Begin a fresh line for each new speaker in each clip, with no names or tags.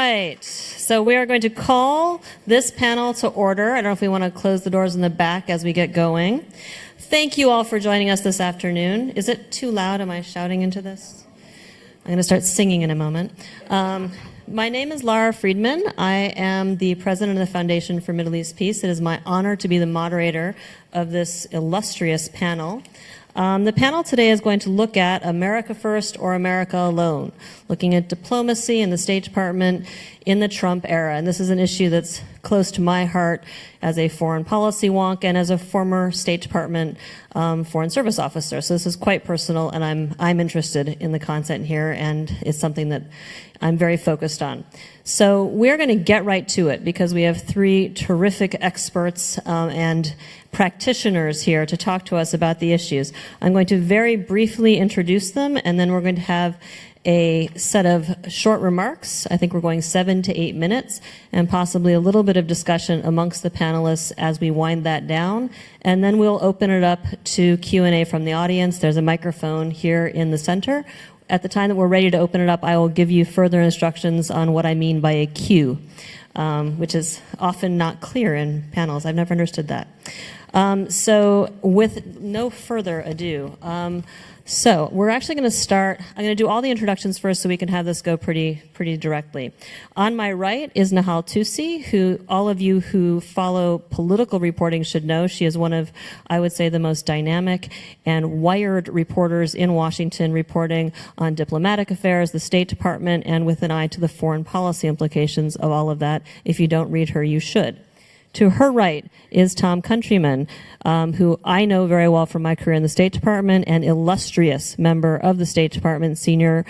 right. So we are going to call this panel to order. I don't know if we want to close the doors in the back as we get going. Thank you all for joining us this afternoon. Is it too loud? Am I shouting into this? I'm going to start singing in a moment. My name is Lara Friedman. I am the president of the Foundation for Middle East Peace. It is my honor to be the moderator of this illustrious panel. The panel today is going to look at America First or America Alone, looking at diplomacy in the State Department in the Trump era. And this is an issue that's close to my heart as a foreign policy wonk and as a former State Department Foreign Service officer. So this is quite personal, and I'm interested in the content here, and it's something that I'm very focused on. So we're going to get right to it because we have three terrific experts and practitioners here to talk to us about the issues. I'm going to very briefly introduce them, and then we're going to have a set of short remarks. I think we're going 7 to 8 minutes, and possibly a little bit of discussion amongst the panelists as we wind that down. And then we'll open it up to Q&A from the audience. There's a microphone here in the center. At the time that we're ready to open it up, I will give you further instructions on what I mean by a queue, which is often not clear in panels. I've never understood that. So with no further ado, so we're actually going to start. I'm going to do all the introductions first so we can have this go pretty directly. On my right is Nahal Tusi, who all of you who follow political reporting should know. She is one of, I would say, the most dynamic and wired reporters in Washington, reporting on diplomatic affairs, the State Department, and with an eye to the foreign policy implications of all of that. If you don't read her, you should. To her right is Tom Countryman, who I know very well from my career in the State Department, an illustrious member of the State Department, senior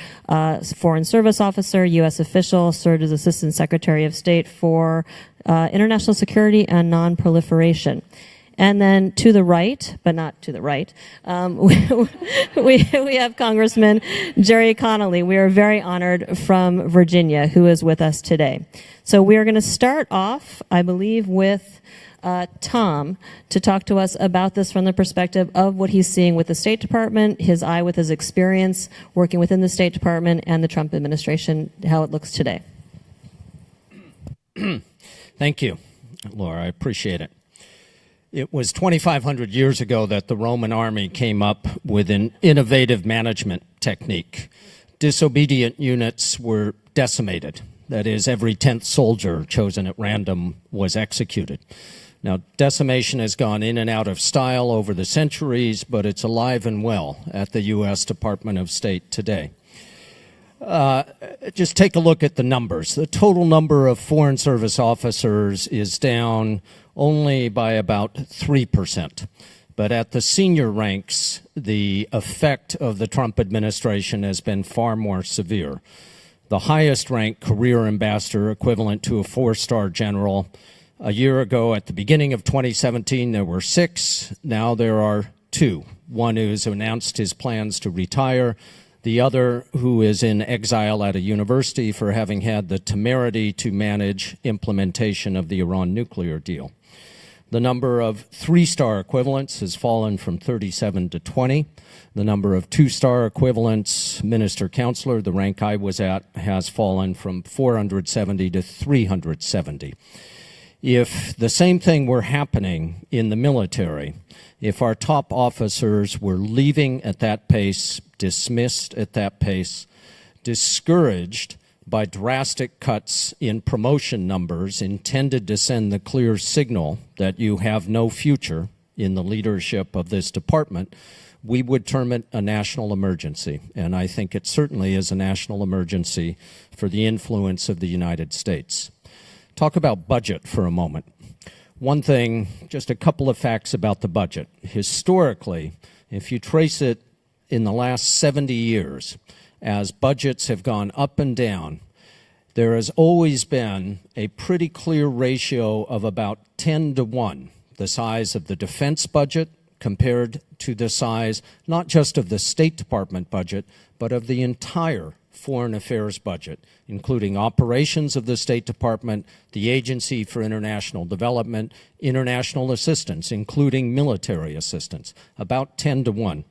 Foreign Service officer, U.S. official, served as Assistant Secretary of State for International Security and Non-Proliferation. And then to the right, but not to the right, we have Congressman Jerry Connolly. We are very honored, from Virginia, who is with us today. So we are going to start off, I believe, with Tom to talk to us about this from the perspective of what he's seeing with the State Department, his eye with his experience working within the State Department and the Trump administration, how it looks today.
Thank you, Laura. I appreciate it. It was 2,500 years ago that the Roman army came up with an innovative management technique. Disobedient units were decimated. That is, every 10th soldier chosen at random was executed. Now, decimation has gone in and out of style over the centuries, but it's alive and well at the U.S. Department of State today. Just take a look at the numbers. The total number of Foreign Service officers is down only by about 3%. But at the senior ranks, the effect of the Trump administration has been far more severe. The highest ranked career ambassador, equivalent to a 4-star general, a year ago at the beginning of 2017, there were 6. Now there are 2. One who has announced his plans to retire, the other who is in exile at a university for having had the temerity to manage implementation of the Iran nuclear deal. The number of 3-star equivalents has fallen from 37 to 20. The number of 2-star equivalents, minister counselor, the rank I was at, has fallen from 470 to 370. If the same thing were happening in the military, if our top officers were leaving at that pace, dismissed at that pace, discouraged by drastic cuts in promotion numbers intended to send the clear signal that you have no future in the leadership of this department, we would term it a national emergency. And I think it certainly is a national emergency for the influence of the United States. Talk about budget for a moment. One thing, just a couple of facts about the budget. Historically, if you trace it in the last 70 years, as budgets have gone up and down, there has always been a pretty clear ratio of about 10 to 1, the size of the defense budget compared to the size not just of the State Department budget, but of the entire foreign affairs budget, including operations of the State Department, the Agency for International Development, international assistance, including military assistance, about 10 to 1.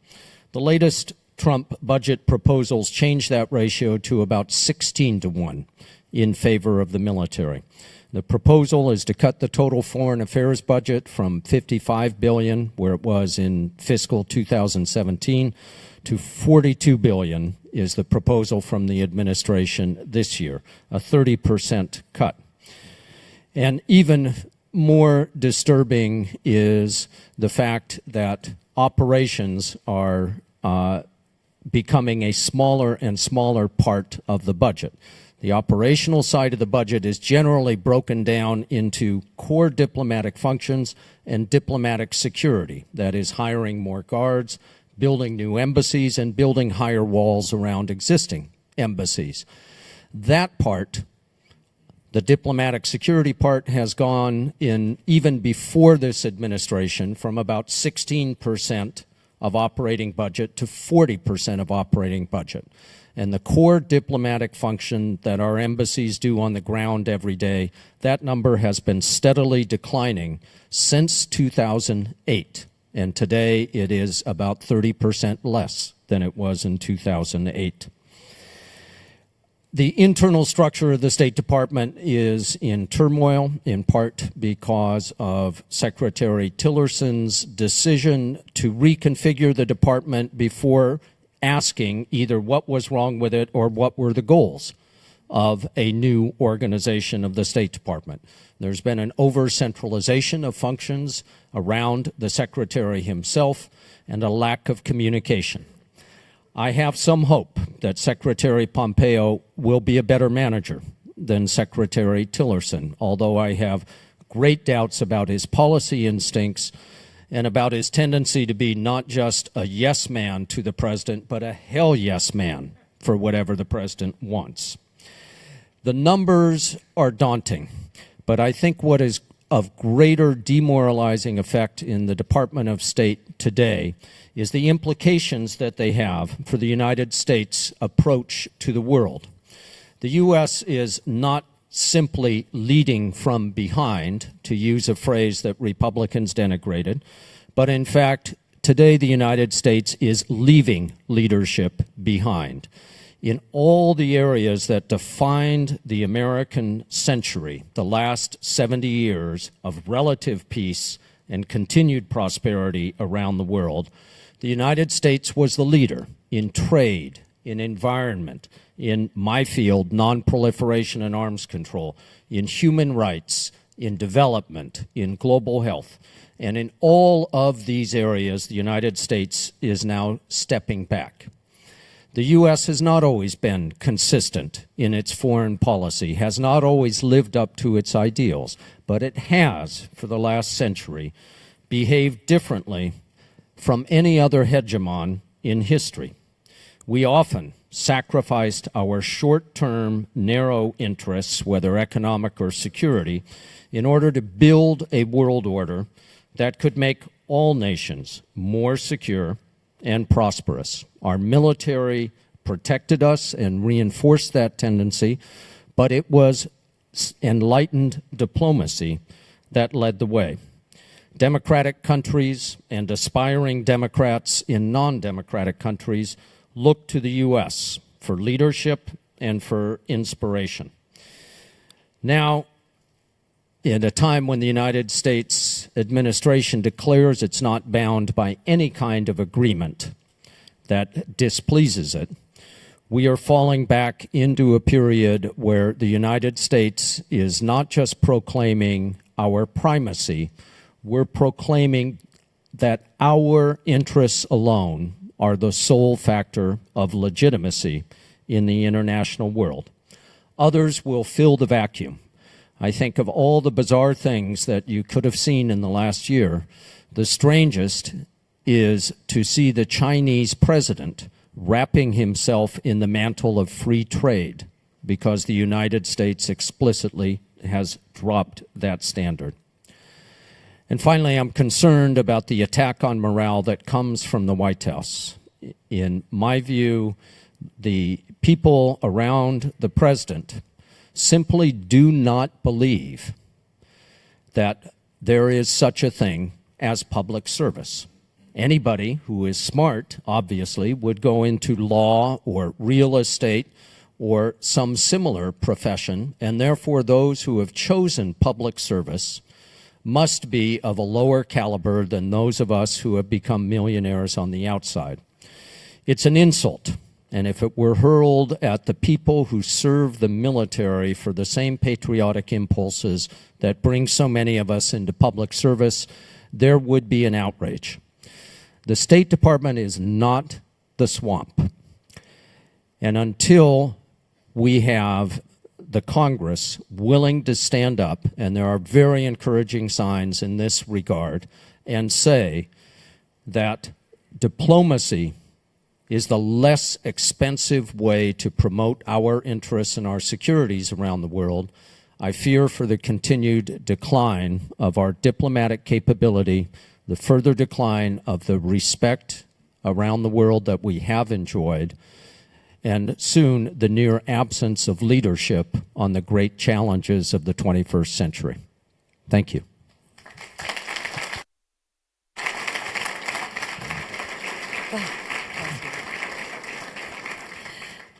The latest Trump budget proposals changed that ratio to about 16 to 1. in favor of the military. The proposal is to cut the total foreign affairs budget from $55 billion, where it was in fiscal 2017, to $42 billion is the proposal from the administration this year, a 30% cut. And even more disturbing is the fact that operations are becoming a smaller and smaller part of the budget. The operational side of the budget is generally broken down into core diplomatic functions and diplomatic security. That is, hiring more guards, building new embassies, and building higher walls around existing embassies. That part, the diplomatic security part, has gone in, even before this administration, from about 16% of operating budget to 40% of operating budget. And the core diplomatic function that our embassies do on the ground every day, that number has been steadily declining since 2008. And today it is about 30% less than it was in 2008. The internal structure of the State Department is in turmoil, in part because of Secretary Tillerson's decision to reconfigure the department before asking either what was wrong with it or what were the goals of a new organization of the State Department. There's been an over-centralization of functions around the Secretary himself and a lack of communication. I have some hope that Secretary Pompeo will be a better manager than Secretary Tillerson, although I have great doubts about his policy instincts and about his tendency to be not just a yes man to the president, but a hell yes man for whatever the president wants. The numbers are daunting, but I think what is of greater demoralizing effect in the Department of State today is the implications that they have for the United States' approach to the world. The U.S. is not simply leading from behind, to use a phrase that Republicans denigrated, but in fact, today the United States is leaving leadership behind. In all the areas that defined the American century, the last 70 years of relative peace and continued prosperity around the world, the United States was the leader in trade, in environment, in my field, non-proliferation and arms control, in human rights, in development, in global health. And in all of these areas, the United States is now stepping back. The U.S. has not always been consistent in its foreign policy, has not always lived up to its ideals, but it has, for the last century, behaved differently from any other hegemon in history. We often sacrificed our short-term, narrow interests, whether economic or security, in order to build a world order that could make all nations more secure and prosperous. Our military protected us and reinforced that tendency, but it was enlightened diplomacy that led the way. Democratic countries and aspiring Democrats in non-democratic countries look to the U.S. for leadership and for inspiration. Now, in a time when the United States administration declares it's not bound by any kind of agreement that displeases it, we are falling back into a period where the United States is not just proclaiming our primacy, we're proclaiming that our interests alone are the sole factor of legitimacy in the international world. Others will fill the vacuum. I think of all the bizarre things that you could have seen in the last year, the strangest is to see the Chinese president wrapping himself in the mantle of free trade because the United States explicitly has dropped that standard. And finally, I'm concerned about the attack on morale that comes from the White House. In my view, the people around the president simply do not believe that there is such a thing as public service. Anybody who is smart, obviously, would go into law or real estate or some similar profession, and therefore those who have chosen public service must be of a lower caliber than those of us who have become millionaires on the outside. It's an insult, and if it were hurled at the people who serve the military for the same patriotic impulses that bring so many of us into public service, there would be an outrage. The State Department is not the swamp. And until we have the Congress willing to stand up, and there are very encouraging signs in this regard, and say that diplomacy is the less expensive way to promote our interests and our securities around the world, I fear for the continued decline of our diplomatic capability, the further decline of the respect around the world that we have enjoyed, and soon the near absence of leadership on the great challenges of the 21st century. Thank you.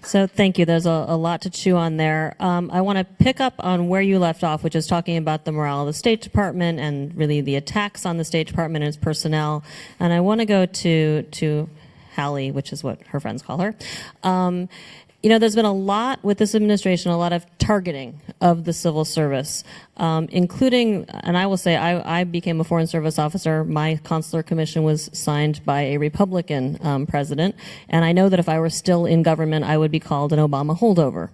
So thank you. There's a lot to chew on there. I want to pick up on where you left off, which is talking about the morale of the State Department and really the attacks on the State Department and its personnel. And I want to go to Hallie, which is what her friends call her. There's been a lot with this administration, a lot of targeting of the civil service, including, and I will say, I became a Foreign Service officer. My consular commission was signed by a Republican president, and I know that if I were still in government, I would be called an Obama holdover.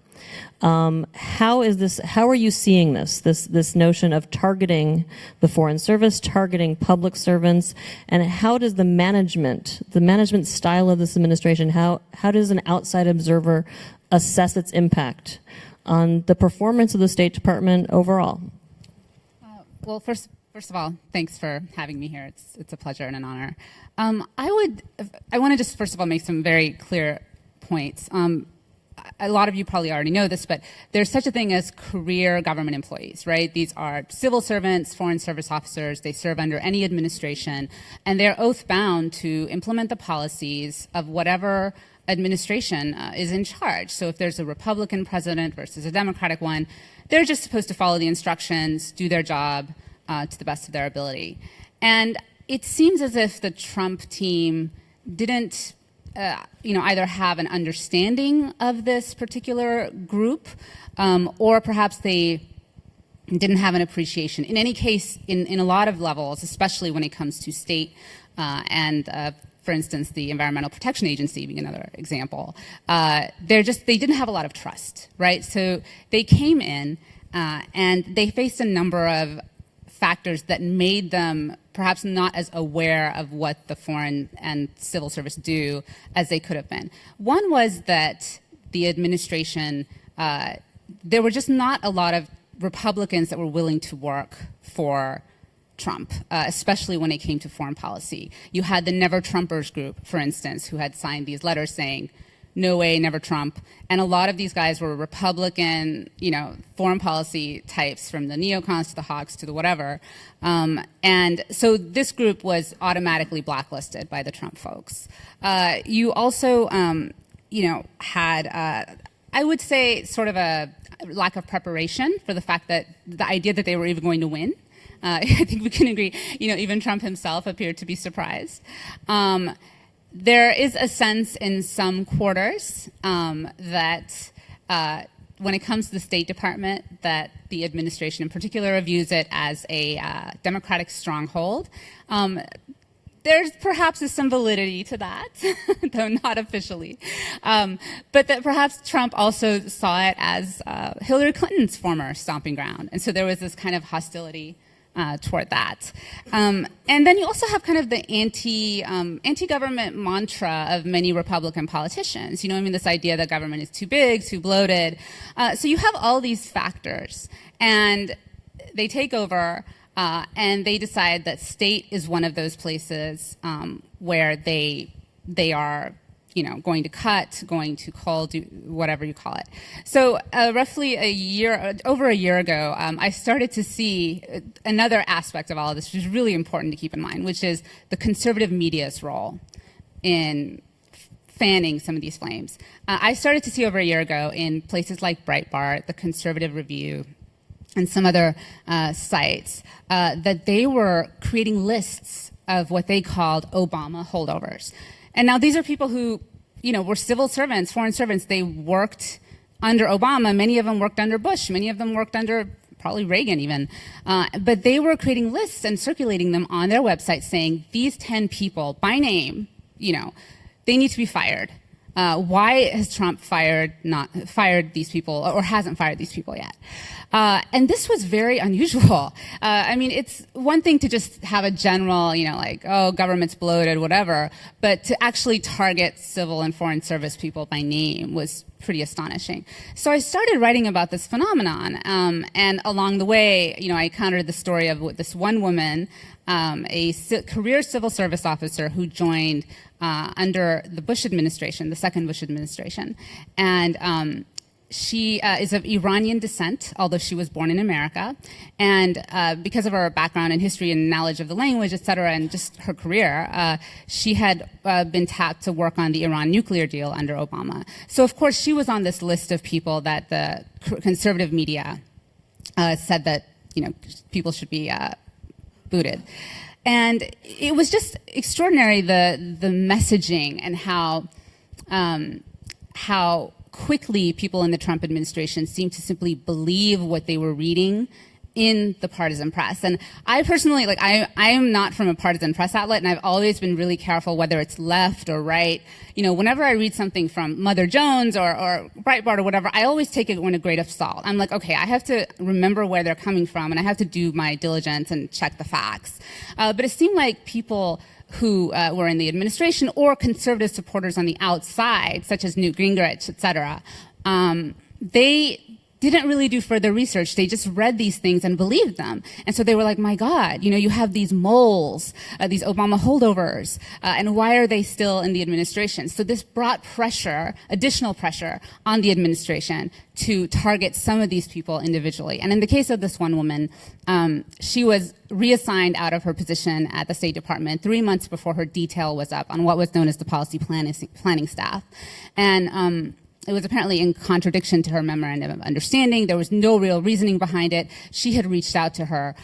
How are you seeing this notion of targeting the Foreign Service, targeting public servants, and how does the management style of this administration, how does an outside observer assess its impact on the performance of the State Department overall?
Well, first of all, thanks for having me here. It's a pleasure and an honor. I want to just first of all make some very clear points. A lot of you probably already know this, but there's such a thing as career government employees, right? These are civil servants, foreign service officers. They serve under any administration, and they're oath bound to implement the policies of whatever administration is in charge. So if there's a Republican president versus a Democratic one, they're just supposed to follow the instructions, do their job to the best of their ability. And it seems as if the Trump team didn't either have an understanding of this particular group, or perhaps they didn't have an appreciation. In any case, in a lot of levels, especially when it comes to state and, for instance, the Environmental Protection Agency being another example, they didn't have a lot of trust, right? So they came in and they faced a number of factors that made them perhaps not as aware of what the foreign and civil service do as they could have been. One was that the administration, there were just not a lot of Republicans that were willing to work for Trump, especially when it came to foreign policy. You had the Never Trumpers group, for instance, who had signed these letters saying, no way, never Trump. And a lot of these guys were Republican, foreign policy types, from the neocons to the hawks to the whatever. And so this group was automatically blacklisted by the Trump folks. You also, had, I would say, sort of a lack of preparation for the fact that the idea that they were even going to win. I think we can agree, even Trump himself appeared to be surprised. There is a sense in some quarters that when it comes to the State Department, that the administration in particular views it as a Democratic stronghold. There's perhaps some validity to that, though not officially. But that perhaps Trump also saw it as Hillary Clinton's former stomping ground. And so there was this kind of hostility toward that. And then you also have kind of the anti-government mantra of many Republican politicians. This idea that government is too big, too bloated. So you have all these factors, and they take over, and they decide that state is one of those places where they are going to cut, going to call, do whatever you call it. So roughly over a year ago, I started to see another aspect of all of this, which is really important to keep in mind, which is the conservative media's role in fanning some of these flames. I started to see over a year ago in places like Breitbart, the Conservative Review, and some other sites that they were creating lists of what they called Obama holdovers. And now these are people who, were civil servants, foreign servants. They worked under Obama. Many of them worked under Bush. Many of them worked under probably Reagan even. But they were creating lists and circulating them on their website saying, these 10 people, by name, they need to be fired. Why has Trump not fired these people or hasn't fired these people yet? And this was very unusual. It's one thing to just have a general, government's bloated, whatever, but to actually target civil and foreign service people by name was pretty astonishing. So I started writing about this phenomenon, and along the way, I encountered the story of this one woman, a career civil service officer who joined under the Bush administration, the second Bush administration. And she is of Iranian descent, although she was born in America. And because of her background in history and knowledge of the language, et cetera, and just her career, she had been tapped to work on the Iran nuclear deal under Obama. So, of course, she was on this list of people that the conservative media said that, people should be booted. And it was just extraordinary, the messaging and how quickly people in the Trump administration seemed to simply believe what they were reading in the partisan press. And I personally, I am not from a partisan press outlet, and I've always been really careful whether it's left or right. Whenever I read something from Mother Jones or Breitbart or whatever, I always take it with a grain of salt. I'm like, okay, I have to remember where they're coming from, and I have to do my diligence and check the facts. But it seemed like people who were in the administration or conservative supporters on the outside, such as Newt Gingrich, et cetera, they didn't really do further research. They just read these things and believed them. And so they were like, my God, you have these moles, these Obama holdovers, and why are they still in the administration? So this brought pressure, additional pressure on the administration to target some of these people individually. And in the case of this one woman, she was reassigned out of her position at the State Department 3 months before her detail was up on what was known as the policy planning staff. And it was apparently in contradiction to her memorandum of understanding. There was no real reasoning behind it. She had reached out to her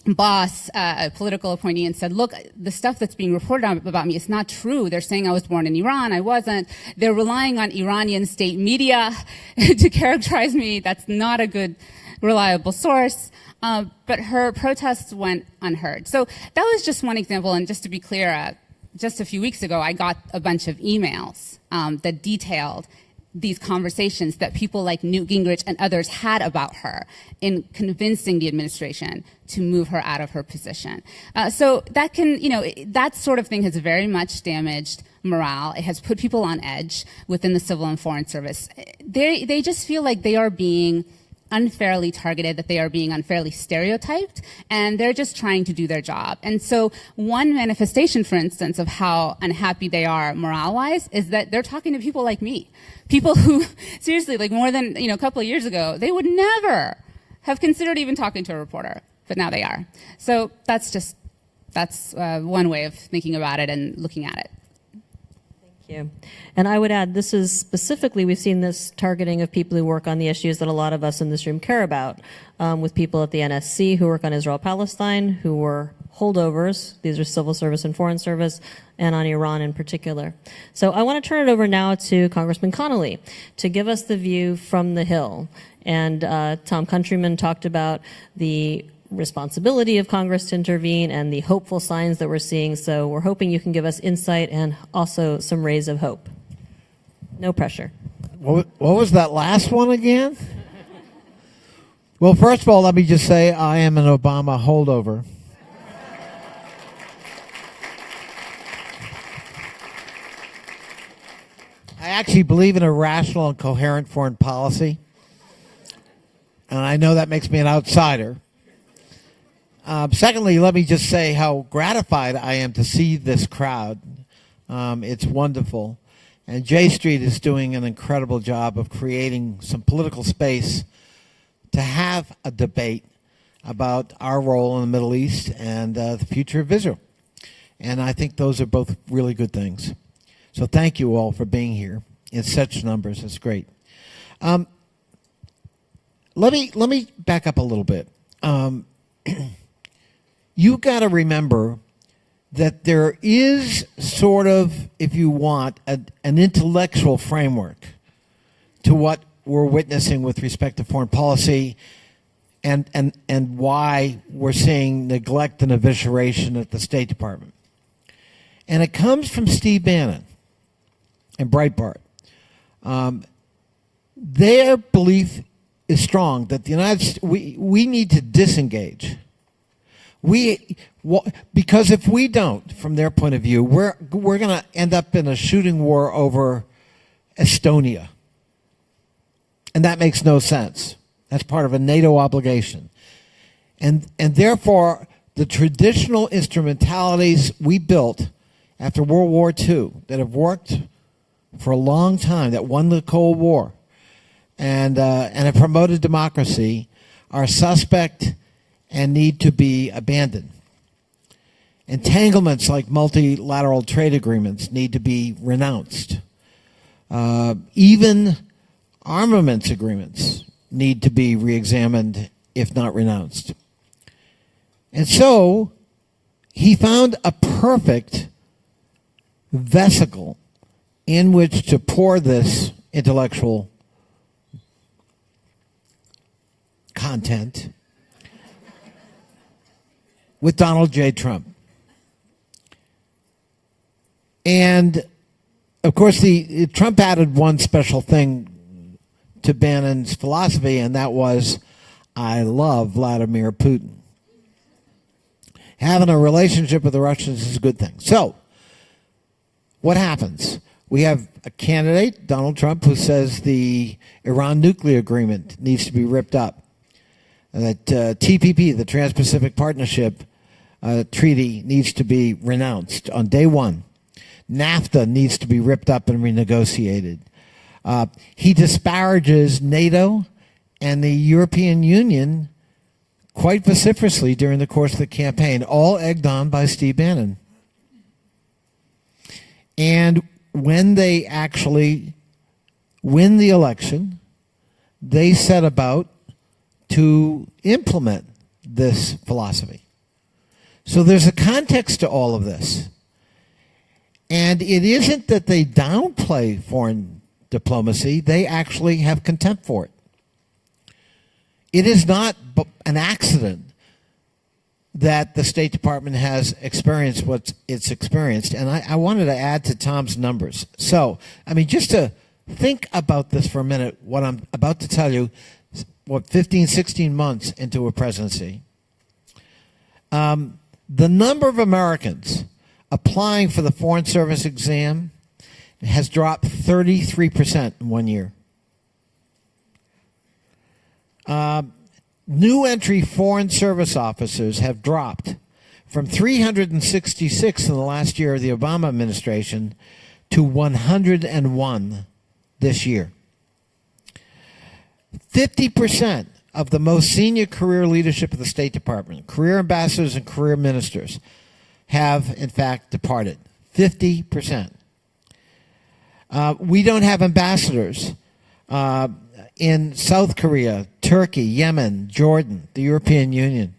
boss, a political appointee, and said, look, the stuff that's being reported about me is not true. They're saying I was born in Iran. I wasn't. They're relying on Iranian state media to characterize me. That's not a good, reliable source. But her protests went unheard. So that was just one example. And just to be clear, just a few weeks ago, I got a bunch of emails that detailed these conversations that people like Newt Gingrich and others had about her in convincing the administration to move her out of her position. So that can, that sort of thing has very much damaged morale. It has put people on edge within the civil and foreign service. They just feel like they are being unfairly targeted, that they are being unfairly stereotyped, and they're just trying to do their job. And so one manifestation, for instance, of how unhappy they are morale-wise is that they're talking to people like me. People who, seriously, more than a couple of years ago, they would never have considered even talking to a reporter, but now they are. So that's one way of thinking about it and looking at it.
You. And I would add, this is specifically, we've seen this targeting of people who work on the issues that a lot of us in this room care about, with people at the NSC who work on Israel-Palestine, who were holdovers. These are civil service and foreign service, and on Iran in particular. So I want to turn it over now to Congressman Connolly to give us the view from the Hill. And Tom Countryman talked about the responsibility of Congress to intervene and the hopeful signs that we're seeing. So we're hoping you can give us insight and also some rays of hope. No pressure.
What was that last one again? Well, first of all, let me just say I am an Obama holdover. I actually believe in a rational and coherent foreign policy. And I know that makes me an outsider. Secondly, let me just say how gratified I am to see this crowd. It's wonderful. And J Street is doing an incredible job of creating some political space to have a debate about our role in the Middle East and the future of Israel. And I think those are both really good things. So thank you all for being here in such numbers. It's great. Let me back up a little bit. You got to remember that there is sort of, if you want, an intellectual framework to what we're witnessing with respect to foreign policy and why we're seeing neglect and evisceration at the State Department. And it comes from Steve Bannon and Breitbart. Their belief is strong that the United States, we need to disengage. Because if we don't, from their point of view, we're going to end up in a shooting war over Estonia. And that makes no sense. That's part of a NATO obligation. And therefore, the traditional instrumentalities we built after World War II that have worked for a long time, that won the Cold War, and have promoted democracy, are suspect and need to be abandoned. Entanglements like multilateral trade agreements need to be renounced. Even armaments agreements need to be reexamined, if not renounced. And so he found a perfect vesicle in which to pour this intellectual content with Donald J. Trump. And, of course, Trump added one special thing to Bannon's philosophy, and that was, I love Vladimir Putin. Having a relationship with the Russians is a good thing. So, what happens? We have a candidate, Donald Trump, who says the Iran nuclear agreement needs to be ripped up. That TPP, the Trans-Pacific Partnership Treaty, needs to be renounced on day one. NAFTA needs to be ripped up and renegotiated. He disparages NATO and the European Union quite vociferously during the course of the campaign, all egged on by Steve Bannon. And when they actually win the election, they set about to implement this philosophy. So there's a context to all of this. And it isn't that they downplay foreign diplomacy, they actually have contempt for it. It is not an accident that the State Department has experienced what it's experienced. And I wanted to add to Tom's numbers. So, I mean, just to think about this for a minute, what I'm about to tell you, 15, 16 months into a presidency, the number of Americans applying for the Foreign Service exam has dropped 33% in 1 year. New entry Foreign Service officers have dropped from 366 in the last year of the Obama administration to 101 this year. 50% of the most senior career leadership of the State Department, career ambassadors and career ministers, have, in fact, departed. 50%. We don't have ambassadors in South Korea, Turkey, Yemen, Jordan, the European Union.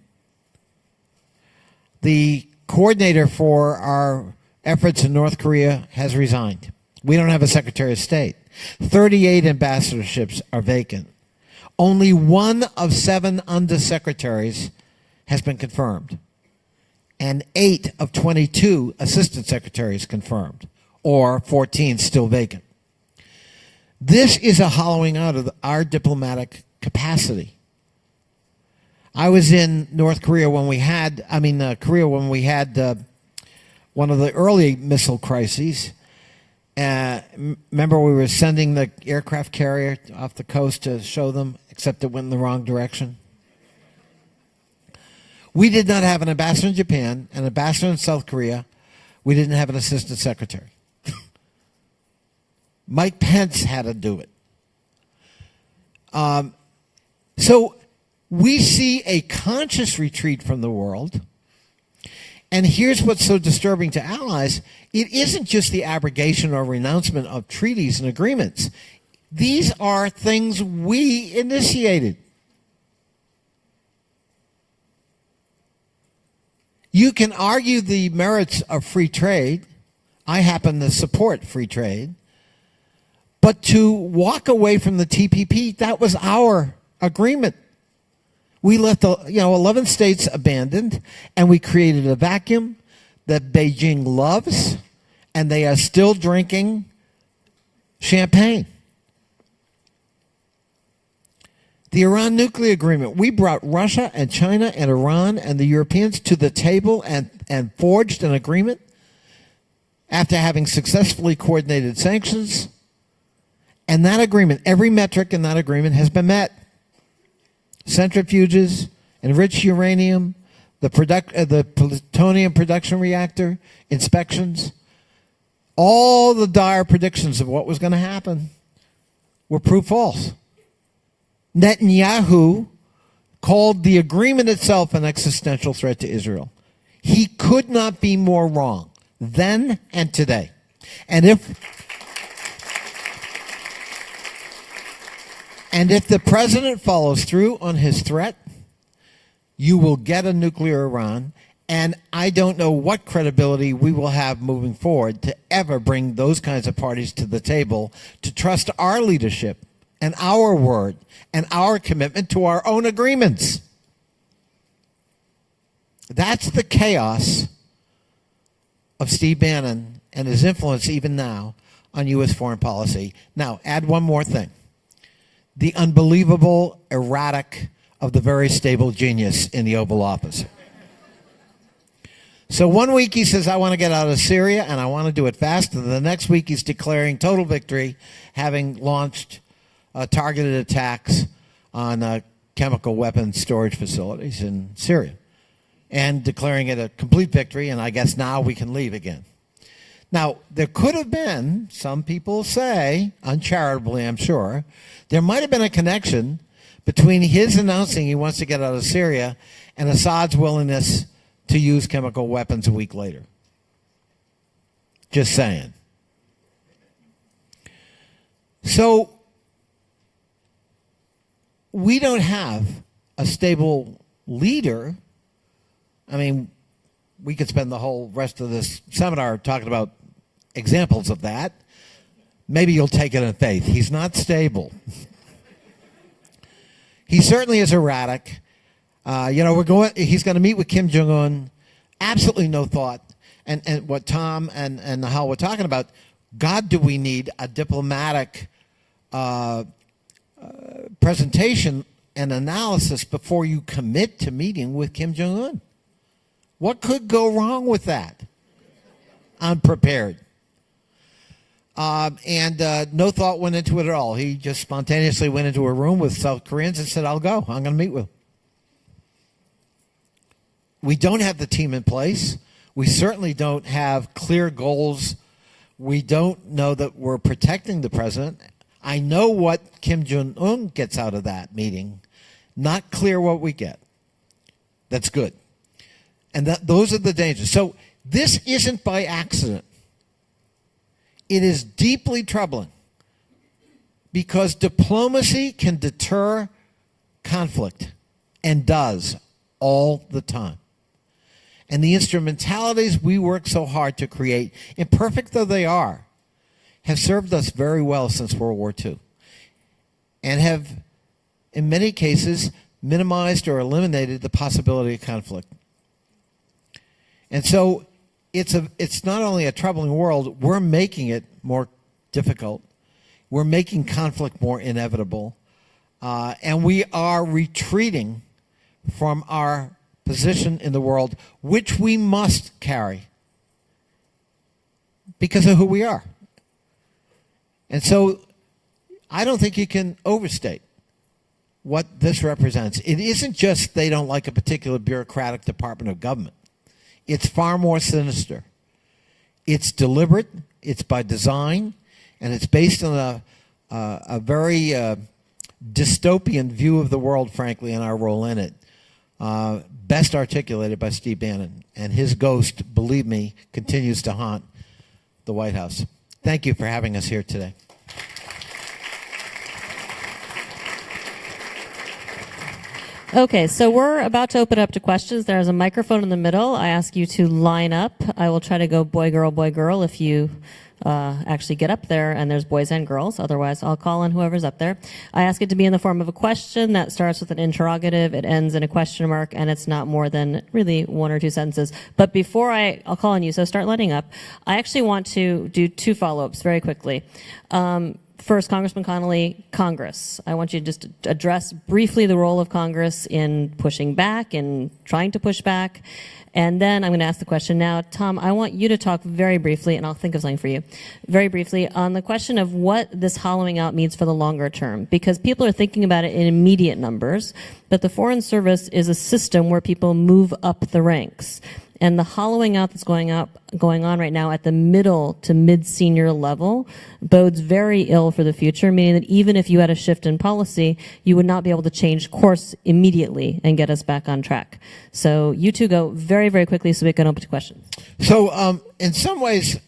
The coordinator for our efforts in North Korea has resigned. We don't have a Secretary of State. 38 ambassadorships are vacant. Only 1 of 7 undersecretaries has been confirmed. And 8 of 22 assistant secretaries confirmed, or 14 still vacant. This is a hollowing out of our diplomatic capacity. I was in North Korea when we had, one of the early missile crises. Remember we were sending the aircraft carrier off the coast to show them, except it went in the wrong direction. We did not have an ambassador in Japan, an ambassador in South Korea. We didn't have an assistant secretary. Mike Pence had to do it. So we see a conscious retreat from the world, And here's what's so disturbing to allies. It isn't just the abrogation or renouncement of treaties and agreements. These are things we initiated. You can argue the merits of free trade. I happen to support free trade. But to walk away from the TPP, that was our agreement. We left 11 states abandoned, and we created a vacuum that Beijing loves, and they are still drinking champagne. The Iran nuclear agreement, we brought Russia and China and Iran and the Europeans to the table and forged an agreement after having successfully coordinated sanctions. And that agreement, every metric in that agreement has been met. Centrifuges, enriched uranium, the plutonium production reactor, inspections, all the dire predictions of what was going to happen were proved false. Netanyahu called the agreement itself an existential threat to Israel. He could not be more wrong then and today. And if the president follows through on his threat, you will get a nuclear Iran, and I don't know what credibility we will have moving forward to ever bring those kinds of parties to the table to trust our leadership and our word and our commitment to our own agreements. That's the chaos of Steve Bannon and his influence even now on U.S. foreign policy. Now, add one more thing. The unbelievable erratic of the very stable genius in the Oval Office. So one week he says, I want to get out of Syria and I want to do it fast. And the next week he's declaring total victory, having launched targeted attacks on chemical weapons storage facilities in Syria and declaring it a complete victory. And I guess now we can leave again. Now, there could have been, some people say, uncharitably I'm sure, there might have been a connection between his announcing he wants to get out of Syria and Assad's willingness to use chemical weapons a week later. Just saying. So, we don't have a stable leader. I mean, we could spend the whole rest of this seminar talking about examples of that. Maybe you'll take it in faith. He's not stable. He certainly is erratic. He's going to meet with Kim Jong-un. Absolutely no thought. And what Tom and Nahal were talking about, God, do we need a diplomatic presentation and analysis before you commit to meeting with Kim Jong-un? What could go wrong with that? Unprepared. No thought went into it at all. He just spontaneously went into a room with South Koreans and said, I'll go. I'm going to meet with them. We don't have the team in place. We certainly don't have clear goals. We don't know that we're protecting the president. I know what Kim Jong-un gets out of that meeting. Not clear what we get. That's good. And those are the dangers. So this isn't by accident. It is deeply troubling because diplomacy can deter conflict and does all the time. And the instrumentalities we work so hard to create, imperfect though they are, have served us very well since World War II and have, in many cases, minimized or eliminated the possibility of conflict. And so it's not only a troubling world, we're making it more difficult. We're making conflict more inevitable. And we are retreating from our position in the world, which we must carry because of who we are. And so I don't think you can overstate what this represents. It isn't just they don't like a particular bureaucratic department of government. It's far more sinister. It's deliberate, it's by design, and it's based on a very dystopian view of the world, frankly, and our role in it. best articulated by Steve Bannon. And his ghost, believe me, continues to haunt the White House. Thank you for having us here today.
Okay, so we're about to open up to questions. There's a microphone in the middle. I ask you to line up. I will try to go boy, girl if you actually get up there, and there's boys and girls. Otherwise, I'll call on whoever's up there. I ask it to be in the form of a question that starts with an interrogative, it ends in a question mark, and it's not more than really 1 or 2 sentences. But before I'll call on you, so start lining up. I actually want to do 2 follow-ups very quickly. First, Congressman Connolly, Congress. I want you to just address briefly the role of Congress in pushing back and trying to push back. And then I'm going to ask the question now. Tom, I want you to talk very briefly, and I'll think of something for you, very briefly on the question of what this hollowing out means for the longer term. Because people are thinking about it in immediate numbers, but the Foreign Service is a system where people move up the ranks. And the hollowing out that's going on right now at the middle to mid-senior level bodes very ill for the future, meaning that even if you had a shift in policy, you would not be able to change course immediately and get us back on track. So you two go very, very quickly so we can open to questions.
So in some ways,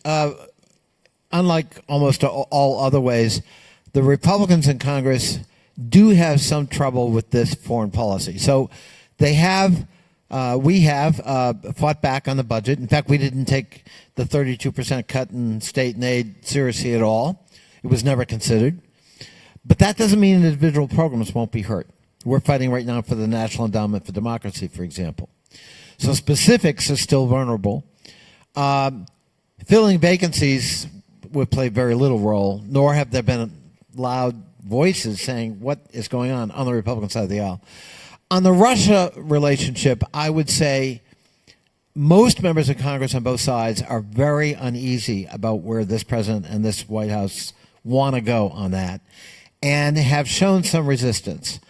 unlike almost all other ways, the Republicans in Congress do have some trouble with this foreign policy. So they have... we have fought back on the budget. In fact, we didn't take the 32% cut in state and aid seriously at all. It was never considered. But that doesn't mean individual programs won't be hurt. We're fighting right now for the National Endowment for Democracy, for example. So specifics are still vulnerable. Filling vacancies would play very little role, nor have there been loud voices saying what is going on the Republican side of the aisle. On the Russia relationship, I would say most members of Congress on both sides are very uneasy about where this president and this White House want to go on that and have shown some resistance.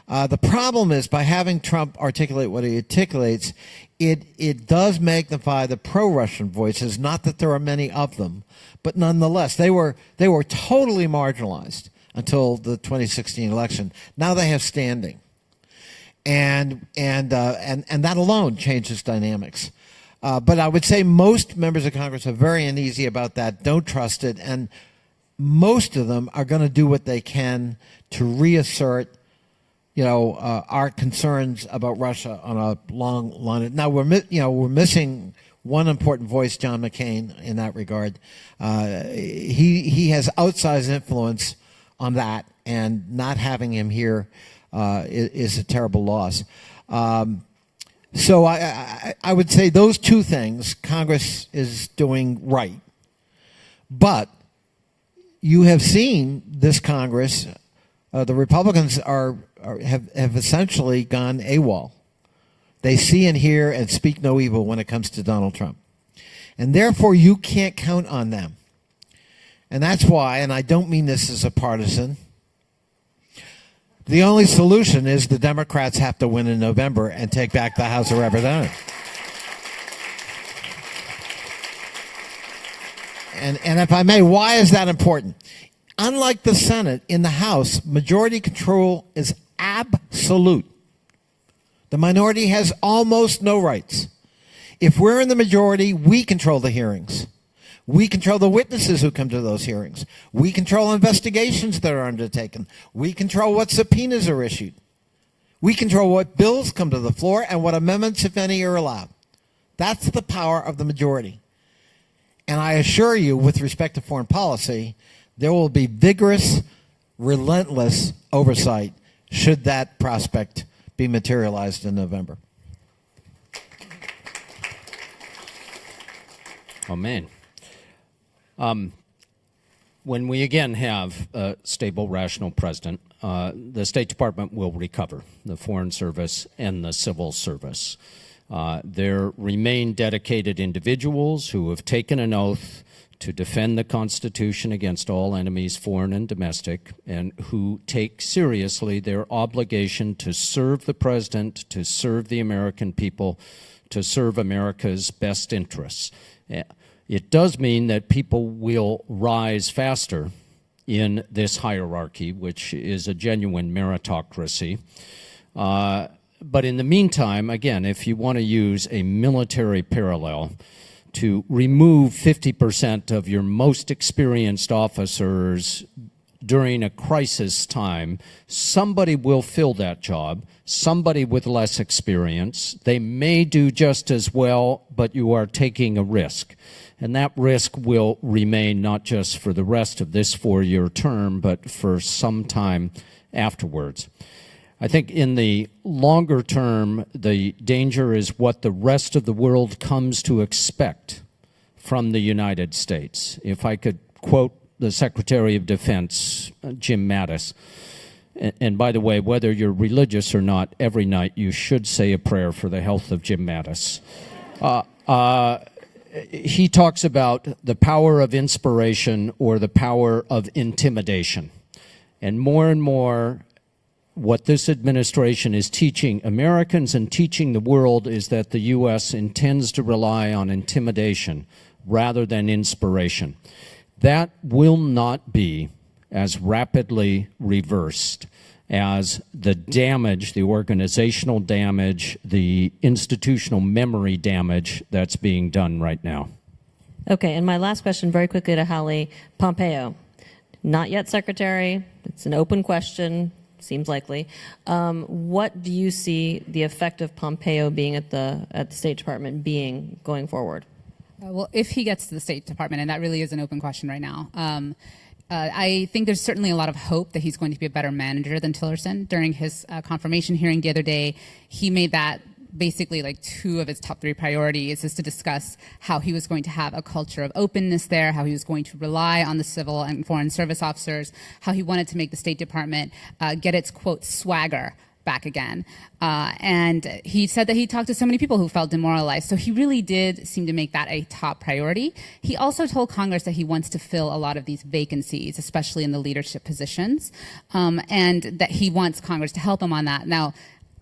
The problem is by having Trump articulate what he articulates, it does magnify the pro-Russian voices, not that there are many of them, but nonetheless, they were totally marginalized until the 2016 election. Now they have standing. And that alone changes dynamics. But I would say most members of Congress are very uneasy about that, don't trust it, and most of them are going to do what they can to reassert, our concerns about Russia on a long line. Now we're missing one important voice, John McCain, in that regard. He has outsized influence on that, and not having him here is a terrible loss. So I would say those 2 things Congress is doing right. But you have seen this Congress, the Republicans have essentially gone AWOL. They see and hear and speak no evil when it comes to Donald Trump. And therefore you can't count on them. And that's why, and I don't mean this as a partisan, the only solution is the Democrats have to win in November and take back the House of Representatives. And if I may, why is that important? Unlike the Senate, in the House, majority control is absolute. The minority has almost no rights. If we're in the majority, we control the hearings. We control the witnesses who come to those hearings. We control investigations that are undertaken. We control what subpoenas are issued. We control what bills come to the floor and what amendments, if any, are allowed. That's the power of the majority. And I assure you, with respect to foreign policy, there will be vigorous, relentless oversight should that prospect be materialized in November.
Amen. When we again have a stable, rational president, the State Department will recover, the Foreign Service and the Civil Service. There remain dedicated individuals who have taken an oath to defend the Constitution against all enemies, foreign and domestic, and who take seriously their obligation to serve the president, to serve the American people, to serve America's best interests. It does mean that people will rise faster in this hierarchy, which is a genuine meritocracy. But But in the meantime, again, if you want to use a military parallel, to remove 50% of your most experienced officers during a crisis time, somebody will fill that job, somebody with less experience. They may do just as well, but you are taking a risk. And that risk will remain not just for the rest of this 4-year term, but for some time afterwards. I think in the longer term, the danger is what the rest of the world comes to expect from the United States. If I could quote the Secretary of Defense, Jim Mattis, and by the way, whether you're religious or not, every night you should say a prayer for the health of Jim Mattis. He talks about the power of inspiration or the power of intimidation. And more, what this administration is teaching Americans and teaching the world is that the U.S. intends to rely on intimidation rather than inspiration. That will not be as rapidly reversed as the damage, the organizational damage, the institutional memory damage that's being done right now.
Okay, and my last question very quickly to Hallie. Pompeo, not yet secretary. It's an open question. Seems likely. What do you see the effect of Pompeo being at the State Department being going forward?
Well, if he gets to the State Department, and that really is an open question right now, I think there's certainly a lot of hope that he's going to be a better manager than Tillerson. During his confirmation hearing the other day, he made that basically like 2 of his top 3 priorities is to discuss how he was going to have a culture of openness there, how he was going to rely on the civil and foreign service officers, how he wanted to make the State Department get its, quote, swagger back again. And he said that he talked to so many people who felt demoralized. So he really did seem to make that a top priority. He also told Congress that he wants to fill a lot of these vacancies, especially in the leadership positions, and that he wants Congress to help him on that. Now,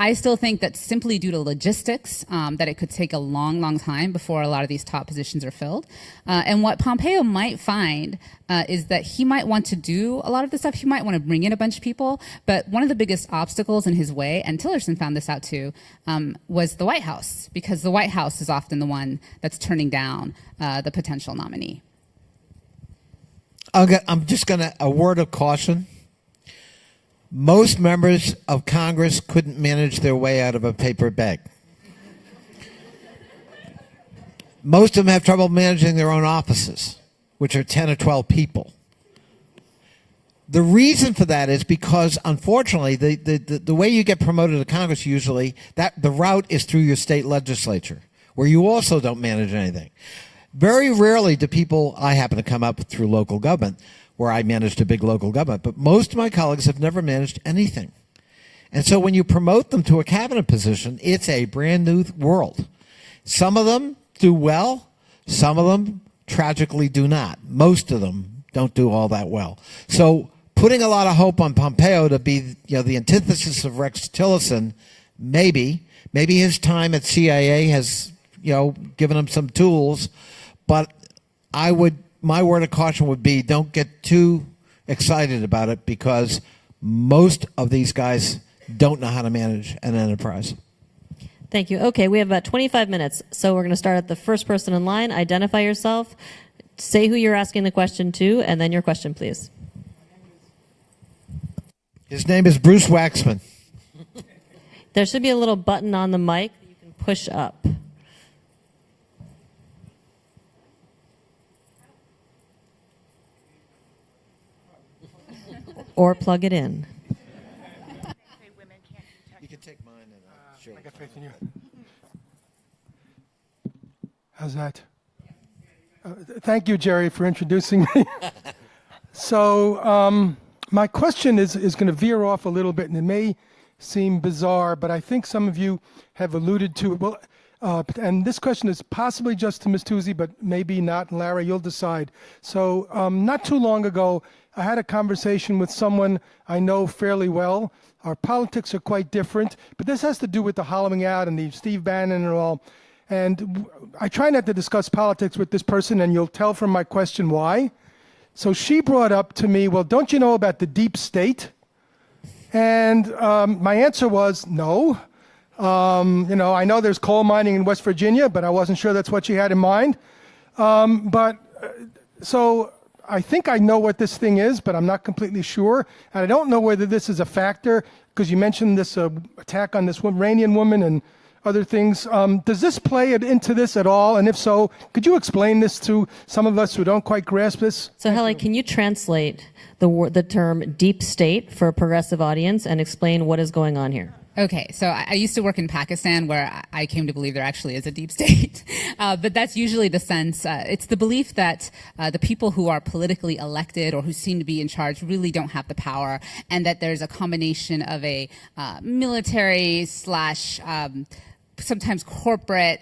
I still think that simply due to logistics, that it could take a long, long time before a lot of these top positions are filled. And what Pompeo might find is that he might want to do a lot of this stuff. He might want to bring in a bunch of people. But one of the biggest obstacles in his way, and Tillerson found this out too, was the White House, because the White House is often the one that's turning down the potential nominee.
I'm just going to, a word of caution. Most members of Congress couldn't manage their way out of a paper bag. Most of them have trouble managing their own offices, which are 10 or 12 people. The reason for that is because, unfortunately, the way you get promoted to Congress usually, that the route is through your state legislature, where you also don't manage anything. Very rarely do people, I happen to come up through local government, where I managed a big local government, but most of my colleagues have never managed anything. And so when you promote them to a cabinet position, it's a brand new world. Some of them do well, some of them tragically do not. Most of them don't do all that well. So putting a lot of hope on Pompeo to be, the antithesis of Rex Tillerson, maybe his time at CIA has, given him some tools, but my word of caution would be don't get too excited about it, because most of these guys don't know how to manage an enterprise.
Thank you. Okay, we have about 25 minutes, so we're going to start at the first person in line. Identify yourself, say who you're asking the question to, and then your question, please.
His name is Bruce Waxman.
There should be a little button on the mic that you can push up. Or plug it in.
You can take mine and show.
I got faith in you. How's that? Thank you, Jerry, for introducing me. So my question is going to veer off a little bit, and it may seem bizarre, but I think some of you have alluded to it. Well, and this question is possibly just to Ms. Tuzzi, but maybe not. And Larry, you'll decide. So not too long ago, I had a conversation with someone I know fairly well. Our politics are quite different, but this has to do with the hollowing out and the Steve Bannon and all. And I try not to discuss politics with this person, and you'll tell from my question why. So she brought up to me, well, don't you know about the deep state? And my answer was no. I know there's coal mining in West Virginia, but I wasn't sure that's what she had in mind. So I think I know what this thing is, but I'm not completely sure. And I don't know whether this is a factor, because you mentioned this attack on this Iranian woman and other things. Does this play into this at all? And if so, could you explain this to some of us who don't quite grasp this?
So, Heli, can you translate the term deep state for a progressive audience and explain what is going on here?
Okay, so I used to work in Pakistan, where I came to believe there actually is a deep state. But that's usually the sense. It's the belief that the people who are politically elected or who seem to be in charge really don't have the power, and that there's a combination of a military slash sometimes corporate,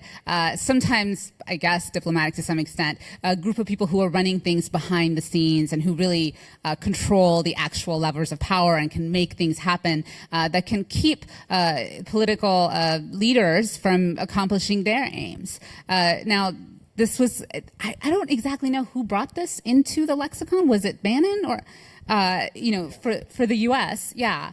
sometimes, I guess, diplomatic to some extent, a group of people who are running things behind the scenes and who really control the actual levers of power and can make things happen that can keep political leaders from accomplishing their aims. Now, this was, I don't exactly know who brought this into the lexicon. Was it Bannon or, for the U.S.? Yeah.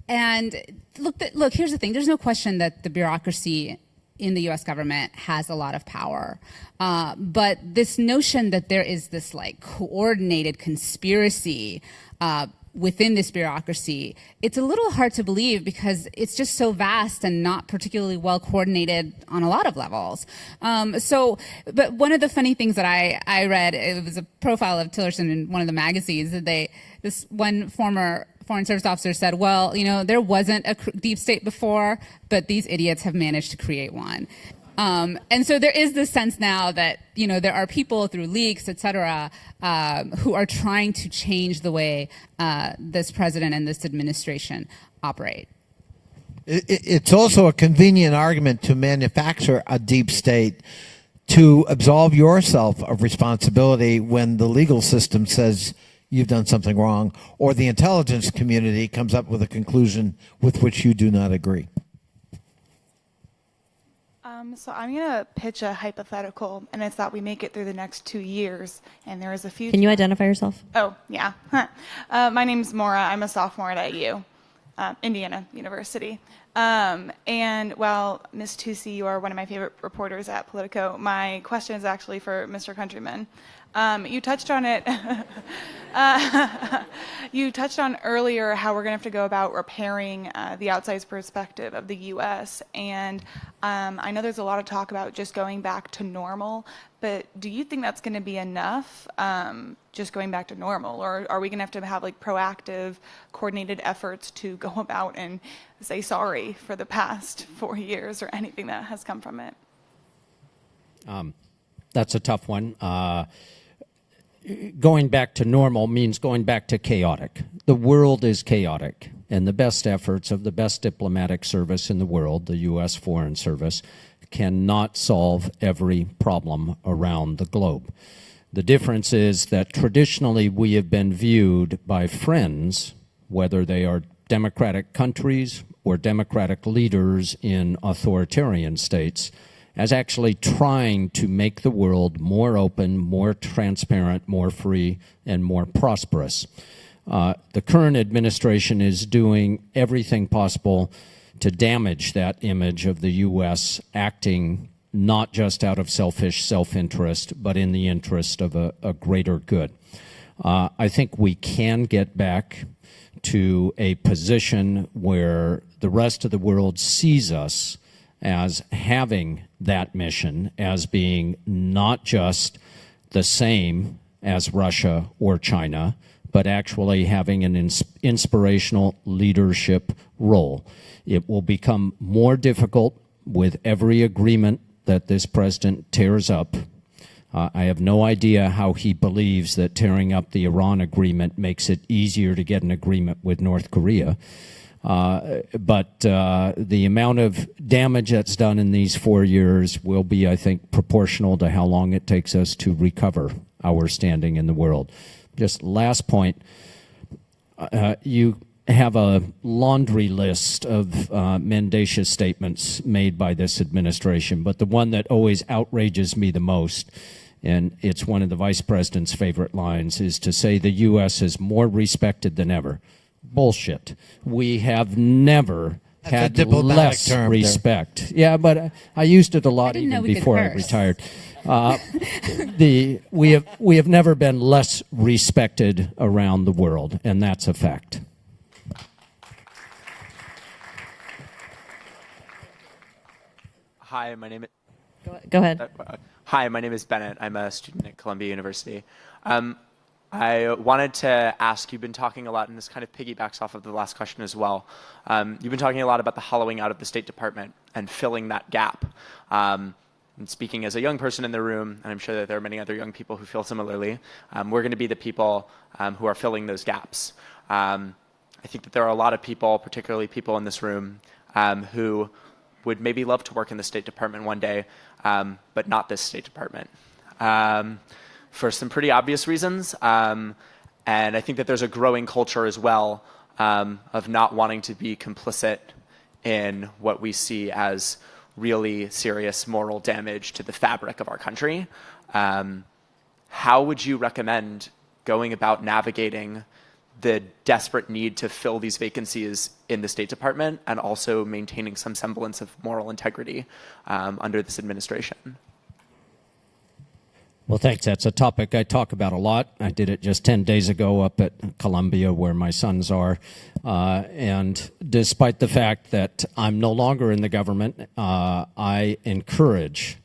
And look, here's the thing. There's no question that the bureaucracy in the U.S. government has a lot of power. But this notion that there is this coordinated conspiracy within this bureaucracy, it's a little hard to believe because it's just so vast and not particularly well coordinated on a lot of levels. But one of the funny things that I read, it was a profile of Tillerson in one of the magazines, that this one former Foreign Service officer said, well, there wasn't a deep state before, but these idiots have managed to create one. And so there is this sense now that, there are people through leaks, et cetera, who are trying to change the way this president and this administration operate.
It's also a convenient argument to manufacture a deep state to absolve yourself of responsibility when the legal system says you've done something wrong, or the intelligence community comes up with a conclusion with which you do not agree.
So I'm going to pitch a hypothetical, and it's that we make it through the next 2 years, and there is a future.
Can you identify yourself?
Oh, yeah. My name's Maura. I'm a sophomore at IU, Indiana University. And while Ms. Tusi, you are one of my favorite reporters at Politico, my question is actually for Mr. Countryman. You touched on it. You touched on earlier how we're going to have to go about repairing the outsized perspective of the U.S. And I know there's a lot of talk about just going back to normal, but do you think that's going to be enough, just going back to normal? Or are we going to have proactive, coordinated efforts to go about and say sorry for the past 4 years or anything that has come from it?
That's a tough one. Going back to normal means going back to chaotic. The world is chaotic, and the best efforts of the best diplomatic service in the world, the U.S. Foreign Service, cannot solve every problem around the globe. The difference is that traditionally we have been viewed by friends, whether they are democratic countries or democratic leaders in authoritarian states, as actually trying to make the world more open, more transparent, more free, and more prosperous. The current administration is doing everything possible to damage that image of the U.S. acting not just out of selfish self-interest, but in the interest of a greater good. I think we can get back to a position where the rest of the world sees us as having that mission, as being not just the same as Russia or China, but actually having an inspirational leadership role. It will become more difficult with every agreement that this president tears up. I have no idea how he believes that tearing up the Iran agreement makes it easier to get an agreement with North Korea. But the amount of damage that's done in these 4 years will be, I think, proportional to how long it takes us to recover our standing in the world. Just last point, you have a laundry list of mendacious statements made by this administration, but the one that always outrages me the most, and it's one of the vice president's favorite lines, is to say the U.S. is more respected than ever. Bullshit. We have never had
diplomatic
less
term there.
respect. Yeah, but I used it a lot
didn't know
even
we could
before I
curse.
retired. We have never been less respected around the world, and that's a fact.
Hi, my name is.
Go ahead.
Hi, my name is Bennett. I'm a student at Columbia University. I wanted to ask, you've been talking a lot, and this kind of piggybacks off of the last question as well. You've been talking a lot about the hollowing out of the State Department and filling that gap. And speaking as a young person in the room, and I'm sure that there are many other young people who feel similarly, we're going to be the people who are filling those gaps. I think that there are a lot of people, particularly people in this room, who would maybe love to work in the State Department one day, but not this State Department, for some pretty obvious reasons. And I think that there's a growing culture as well of not wanting to be complicit in what we see as really serious moral damage to the fabric of our country. How would you recommend going about navigating the desperate need to fill these vacancies in the State Department and also maintaining some semblance of moral integrity under this administration?
Well, thanks. That's a topic I talk about a lot. I did it just 10 days ago up at Columbia where my sons are. And despite the fact that I'm no longer in the government, I encourage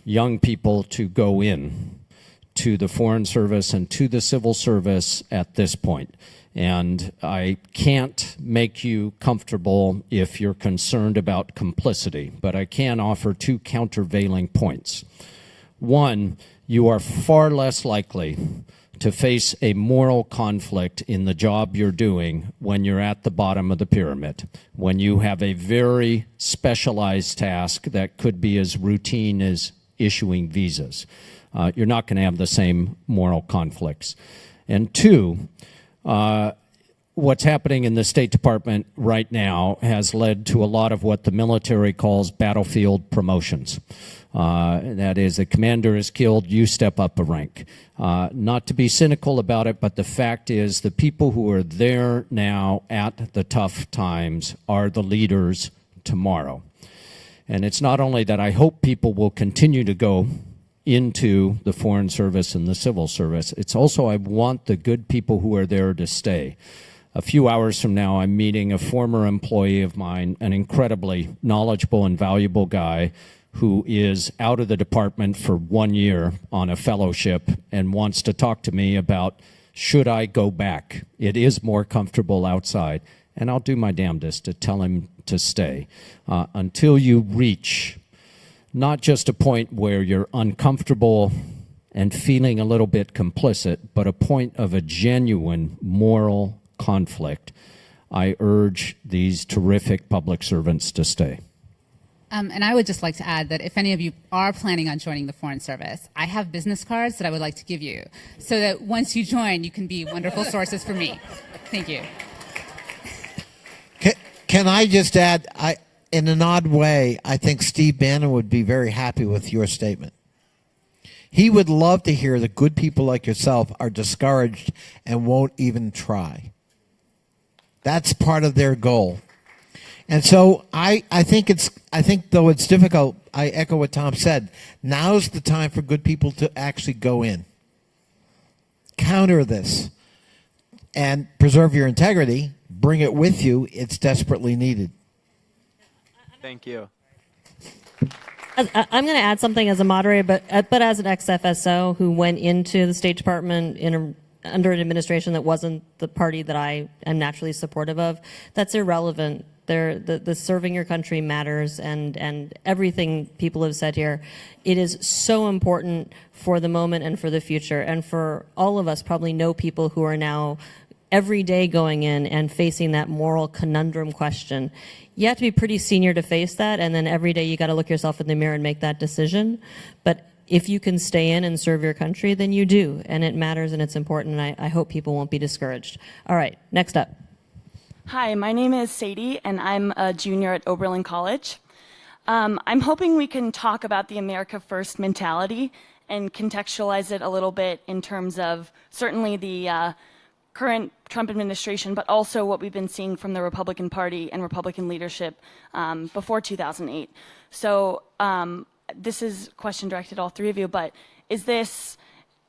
young people to go in to the Foreign Service and to the Civil Service at this point. And I can't make you comfortable if you're concerned about complicity, but I can offer two countervailing points. One, you are far less likely to face a moral conflict in the job you're doing when you're at the bottom of the pyramid, when you have a very specialized task that could be as routine as issuing visas. You're not going to have the same moral conflicts. And two, what's happening in the State Department right now has led to a lot of what the military calls battlefield promotions. That is, the commander is killed, you step up a rank. Not to be cynical about it, but the fact is the people who are there now at the tough times are the leaders tomorrow. And it's not only that I hope people will continue to go into the Foreign Service and the Civil Service, it's also I want the good people who are there to stay. A few hours from now, I'm meeting a former employee of mine, an incredibly knowledgeable and valuable guy who is out of the department for 1 year on a fellowship and wants to talk to me about, should I go back? It is more comfortable outside. And I'll do my damnedest to tell him to stay until you reach not just a point where you're uncomfortable and feeling a little bit complicit, but a point of a genuine moral conflict. I urge these terrific public servants to stay.
And I would just like to add that if any of you are planning on joining the Foreign Service, I have business cards that I would like to give you so that once you join, you can be wonderful sources for me. Thank you.
Can I just add, in an odd way, I think Steve Bannon would be very happy with your statement. He would love to hear that good people like yourself are discouraged and won't even try. That's part of their goal. And so I think though it's difficult, I echo what Tom said. Now's the time for good people to actually go in. Counter this and preserve your integrity. Bring it with you. It's desperately needed.
Thank you.
I'm going to add something as a moderator, but as an ex-FSO who went into the State Department under an administration that wasn't the party that I am naturally supportive of, that's irrelevant. The serving your country matters, and everything people have said here, it is so important for the moment and for the future. And for all of us probably know people who are now every day going in and facing that moral conundrum question. You have to be pretty senior to face that, and then every day you got to look yourself in the mirror and make that decision. But if you can stay in and serve your country, then you do, and it matters and it's important, and I hope people won't be discouraged. All right, next up.
Hi, my name is Sadie, and I'm a junior at Oberlin College. I'm hoping we can talk about the America First mentality and contextualize it a little bit in terms of certainly the current Trump administration, but also what we've been seeing from the Republican Party and Republican leadership before 2008. So this is a question directed to all three of you, but is this,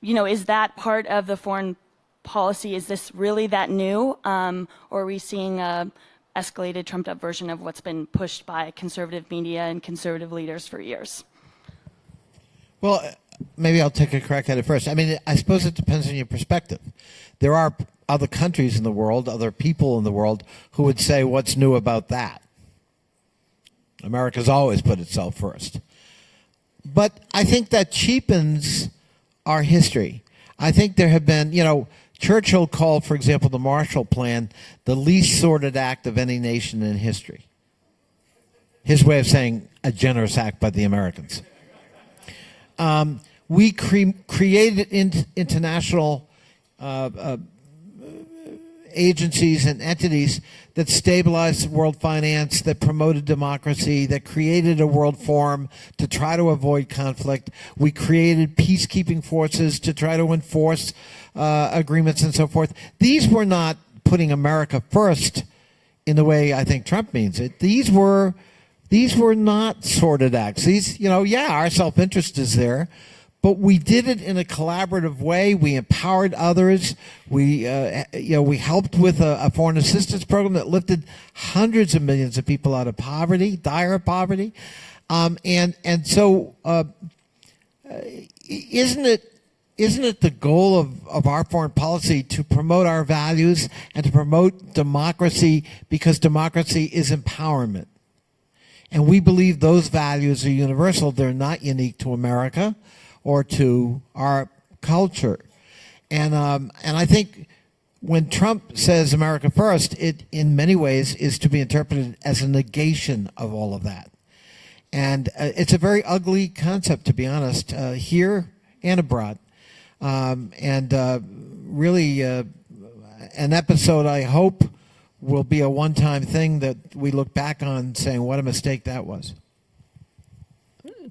is that part of the foreign policy? Is this really that new? Or are we seeing a escalated, trumped-up version of what's been pushed by conservative media and conservative leaders for years?
Well, maybe I'll take a crack at it first. I mean, I suppose it depends on your perspective. There are other countries in the world, other people in the world who would say, what's new about that? America's always put itself first. But I think that cheapens our history. I think there have been, Churchill called, for example, the Marshall Plan the least sordid act of any nation in history. His way of saying a generous act by the Americans. We created international agencies and entities that stabilized world finance, that promoted democracy, that created a world forum to try to avoid conflict. We created peacekeeping forces to try to enforce agreements and so forth. These were not putting America first in the way I think Trump means it. These were not sordid acts. These, our self-interest is there, but we did it in a collaborative way. We empowered others. We helped with a foreign assistance program that lifted hundreds of millions of people out of poverty, dire poverty. So isn't it the goal of our foreign policy to promote our values and to promote democracy, because democracy is empowerment? And we believe those values are universal. They're not unique to America or to our culture. And I think when Trump says America first, it in many ways is to be interpreted as a negation of all of that. And it's a very ugly concept, to be honest, here and abroad. Really an episode, I hope, will be a one-time thing that we look back on saying, what a mistake that was.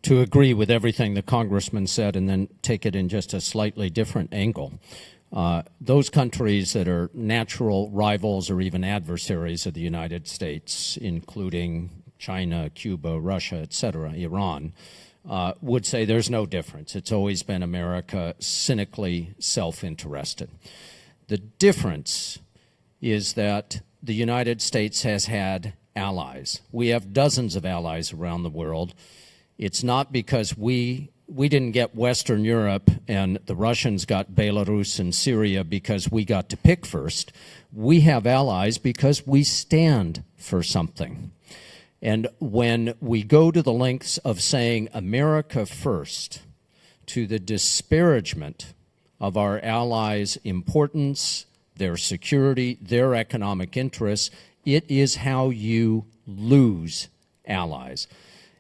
To agree with everything the congressman said and then take it in just a slightly different angle. Those countries that are natural rivals or even adversaries of the United States, including China, Cuba, Russia, etc., Iran, would say there's no difference. It's always been America cynically self-interested. The difference is that the United States has had allies. We have dozens of allies around the world. It's not because we didn't get Western Europe and the Russians got Belarus and Syria because we got to pick first. We have allies because we stand for something. And when we go to the lengths of saying America first, to the disparagement of our allies' importance, their security, their economic interests, it is how you lose allies.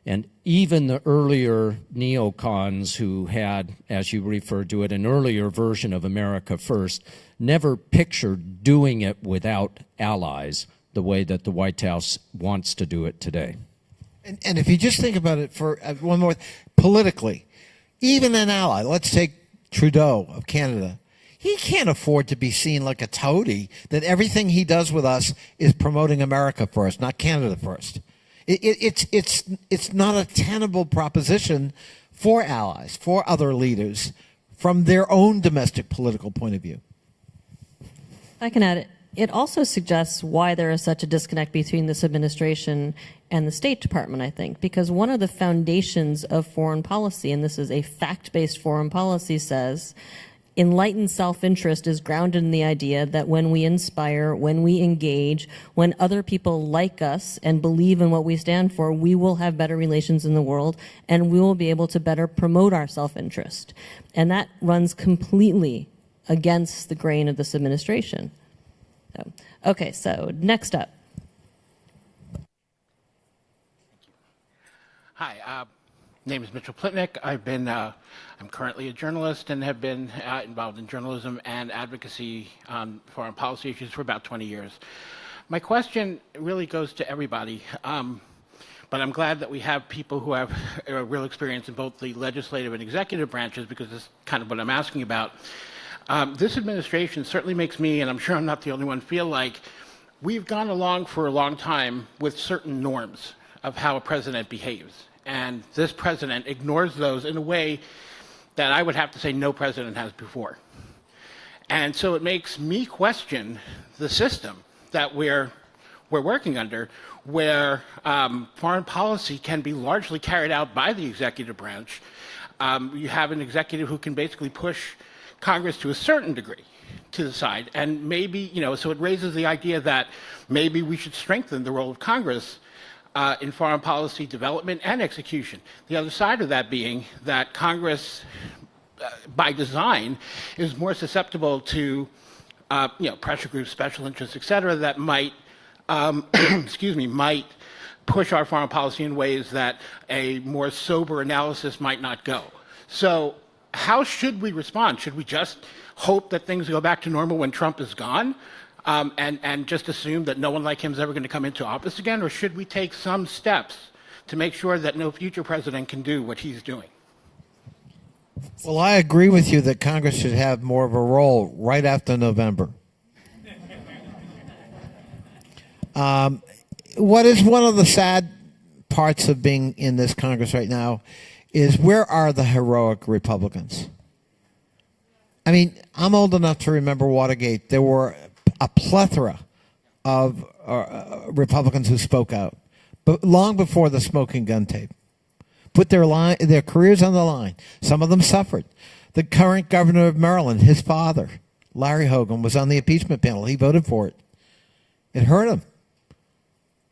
And even the earlier neocons who had, as you referred to it, an earlier version of America first, never pictured doing it without allies the way that the White House wants to do it today.
And if you just think about it for one more, politically, even an ally, let's take Trudeau of Canada, he can't afford to be seen like a toady, that everything he does with us is promoting America first, not Canada first. It's not a tenable proposition for allies, for other leaders, from their own domestic political point of view.
I can add it. It also suggests why there is such a disconnect between this administration and the State Department, I think, because one of the foundations of foreign policy, and this is a fact-based foreign policy, says enlightened self-interest is grounded in the idea that when we inspire, when we engage, when other people like us and believe in what we stand for, we will have better relations in the world and we will be able to better promote our self-interest. And that runs completely against the grain of this administration. Okay, so next up.
Hi, name is Mitchell Plitnick. I'm currently a journalist and have been involved in journalism and advocacy on foreign policy issues for about 20 years. My question really goes to everybody, but I'm glad that we have people who have real experience in both the legislative and executive branches, because this is kind of what I'm asking about. This administration certainly makes me, and I'm sure I'm not the only one, feel like we've gone along for a long time with certain norms of how a president behaves. And this president ignores those in a way that I would have to say no president has before. And so it makes me question the system that we're working under, where foreign policy can be largely carried out by the executive branch. You have an executive who can basically push Congress to a certain degree to the side, and maybe, so it raises the idea that maybe we should strengthen the role of Congress in foreign policy development and execution. The other side of that being that Congress, by design, is more susceptible to pressure groups, special interests, et cetera, that might might push our foreign policy in ways that a more sober analysis might not go. So how should we respond? Should we just hope that things go back to normal when Trump is gone and just assume that no one like him is ever going to come into office again? Or should we take some steps to make sure that no future president can do what he's doing?
Well, I agree with you that Congress should have more of a role right after November. What is one of the sad parts of being in this Congress right now is, where are the heroic Republicans? I mean, I'm old enough to remember Watergate. There were a plethora of Republicans who spoke out, but long before the smoking gun tape. Put their careers on the line. Some of them suffered. The current governor of Maryland, his father, Larry Hogan, was on the impeachment panel. He voted for it. It hurt him.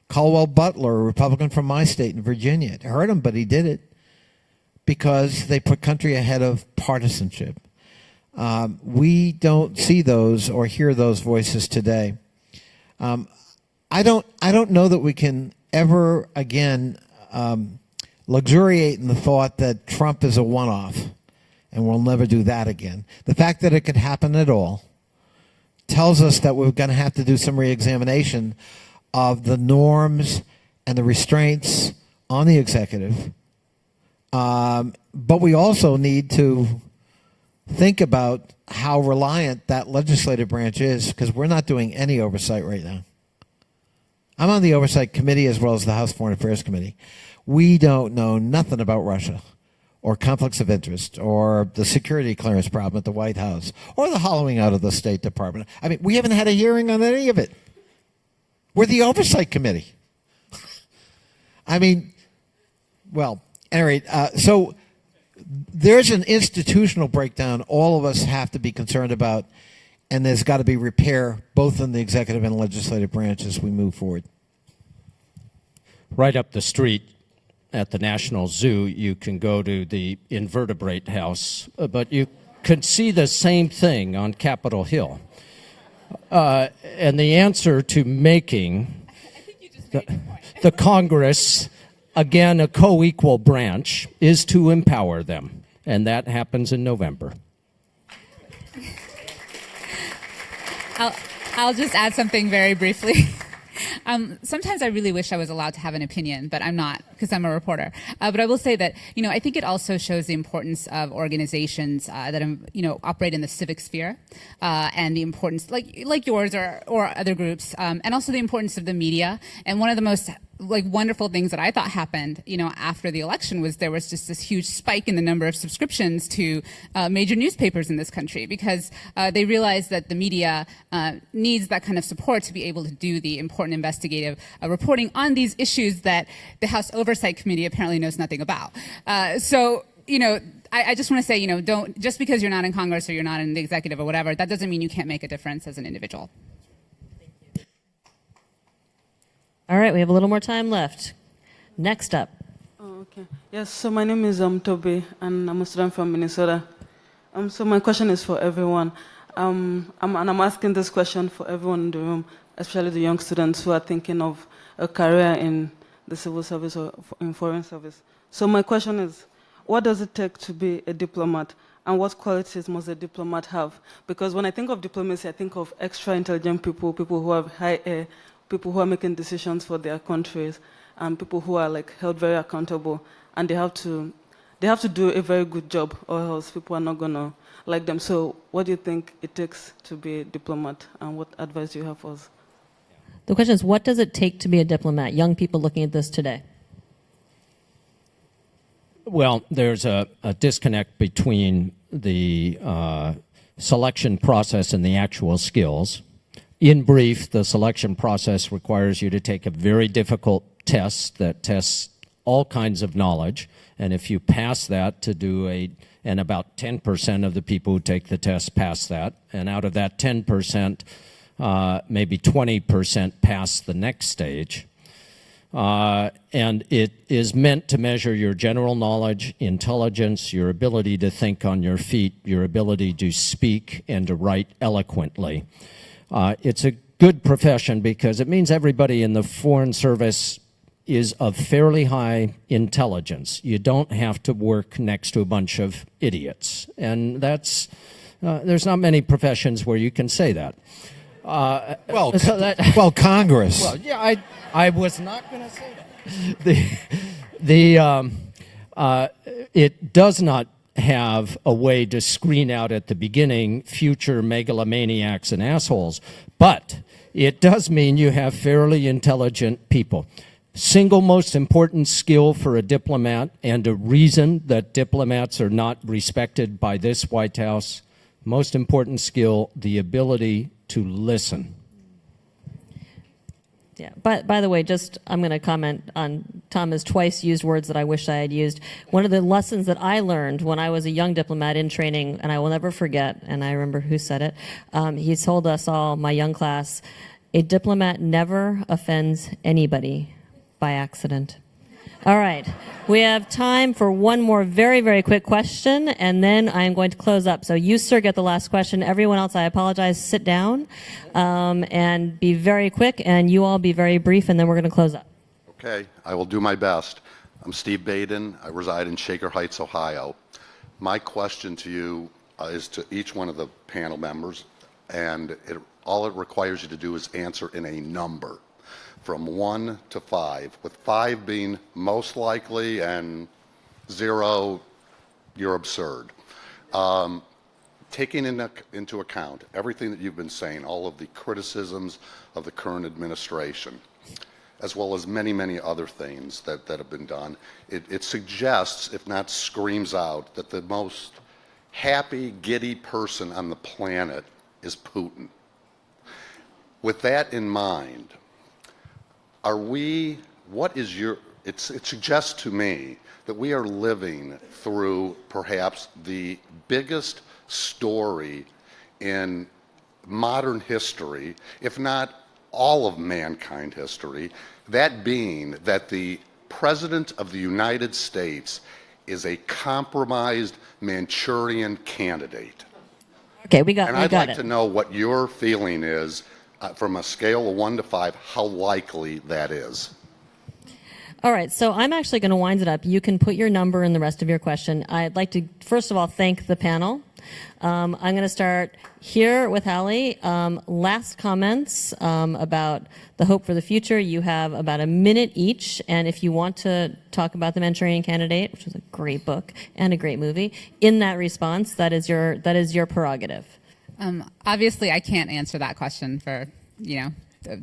Caldwell Butler, a Republican from my state in Virginia, it hurt him, but he did it because they put country ahead of partisanship. We don't see those or hear those voices today. I don't know that we can ever again luxuriate in the thought that Trump is a one-off, and we'll never do that again. The fact that it could happen at all tells us that we're going to have to do some re-examination of the norms and the restraints on the executive. But we also need to think about how reliant that legislative branch is, because we're not doing any oversight right now. I'm on the Oversight Committee as well as the House Foreign Affairs Committee. We don't know nothing about Russia or conflicts of interest or the security clearance problem at the White House or the hollowing out of the State Department. I mean, we haven't had a hearing on any of it. We're the Oversight Committee. I mean, well, anyway, so there's an institutional breakdown all of us have to be concerned about, and there's got to be repair both in the executive and legislative branch as we move forward.
Right up the street at the National Zoo, you can go to the invertebrate house, but you could see the same thing on Capitol Hill. And the answer to making the Congress, again, a co-equal branch, is to empower them. And that happens in November.
I'll just add something very briefly. Sometimes I really wish I was allowed to have an opinion, but I'm not, because I'm a reporter. But I will say that, I think it also shows the importance of organizations that, operate in the civic sphere, and the importance, like yours or other groups, and also the importance of the media. And one of the most wonderful things that I thought happened, after the election was there was just this huge spike in the number of subscriptions to major newspapers in this country, because they realized that the media needs that kind of support to be able to do the important investigative reporting on these issues that the House Oversight Committee apparently knows nothing about. So, I just want to say, don't, just because you're not in Congress or you're not in the executive or whatever, that doesn't mean you can't make a difference as an individual.
All right, we have a little more time left. Next up.
Oh, okay. Yes, so my name is Toby, and I'm a student from Minnesota. So my question is for everyone. I'm asking this question for everyone in the room, especially the young students who are thinking of a career in the civil service or in foreign service. So my question is, what does it take to be a diplomat, and what qualities must a diplomat have? Because when I think of diplomacy, I think of extra intelligent people, people who have high air, people who are making decisions for their countries, and people who are held very accountable, and they have to they have to do a very good job, or else people are not gonna like them. So, what do you think it takes to be a diplomat, and what advice do you have for us?
The question is, what does it take to be a diplomat? Young people looking at this today.
Well, there's a disconnect between the selection process and the actual skills. In brief, the selection process requires you to take a very difficult test that tests all kinds of knowledge. And if you pass that, and about 10% of the people who take the test pass that. And out of that 10%, maybe 20% pass the next stage. And it is meant to measure your general knowledge, intelligence, your ability to think on your feet, your ability to speak and to write eloquently. It's a good profession because it means everybody in the Foreign Service is of fairly high intelligence. You don't have to work next to a bunch of idiots. And that's, there's not many professions where you can say that.
Well, Congress.
Well, yeah, I was not going to say that. It does not have a way to screen out at the beginning future megalomaniacs and assholes, but it does mean you have fairly intelligent people. Single most important skill for a diplomat, and a reason that diplomats are not respected by this White House, most important skill, the ability to listen.
Yeah. But by the way, I'm going to comment on Tom has twice used words that I wish I had used. One of the lessons that I learned when I was a young diplomat in training, and I will never forget, and I remember who said it, he told us all, my young class, a diplomat never offends anybody by accident. All right. We have time for one more very, very quick question, and then I'm going to close up. So you, sir, get the last question. Everyone else, I apologize, sit down and be very quick, and you all be very brief, and then we're going to close up.
Okay, I will do my best. I'm Steve Baden. I reside in Shaker Heights, Ohio. My question to you is to each one of the panel members, and all it requires you to do is answer in a number, from 1 to 5, with 5 being most likely and 0, you're absurd. Taking into account everything that you've been saying, all of the criticisms of the current administration, as well as many, many other things that have been done, it suggests, if not screams out, that the most happy, giddy person on the planet is Putin. With that in mind, it suggests to me that we are living through perhaps the biggest story in modern history, if not all of mankind history, that being that the President of the United States is a compromised Manchurian candidate.
Okay, we got
it.
And
I'd like to know what your feeling is from a scale of 1 to 5, how likely that is.
All right, so I'm actually going to wind it up. You can put your number in the rest of your question. I'd like to, first of all, thank the panel. I'm going to start here with Hallie. Last comments about the hope for the future. You have about a minute each, and if you want to talk about The Manchurian Candidate, which is a great book and a great movie, in that response, that is your prerogative.
Obviously, I can't answer that question for,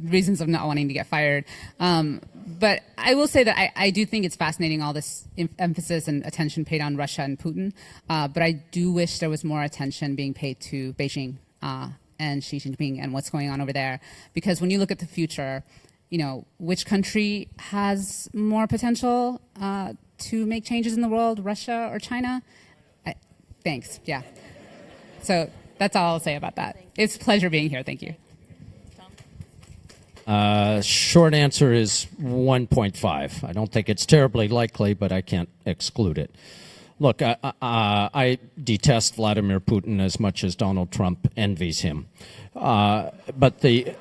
reasons of not wanting to get fired. But I will say that I do think it's fascinating, all this emphasis and attention paid on Russia and Putin. But I do wish there was more attention being paid to Beijing and Xi Jinping and what's going on over there. Because when you look at the future, which country has more potential to make changes in the world, Russia or China? Thanks. Yeah. So that's all I'll say about that. It's a pleasure being here. Thank you.
Short answer is 1.5. I don't think it's terribly likely, but I can't exclude it. Look, I detest Vladimir Putin as much as Donald Trump envies him. But the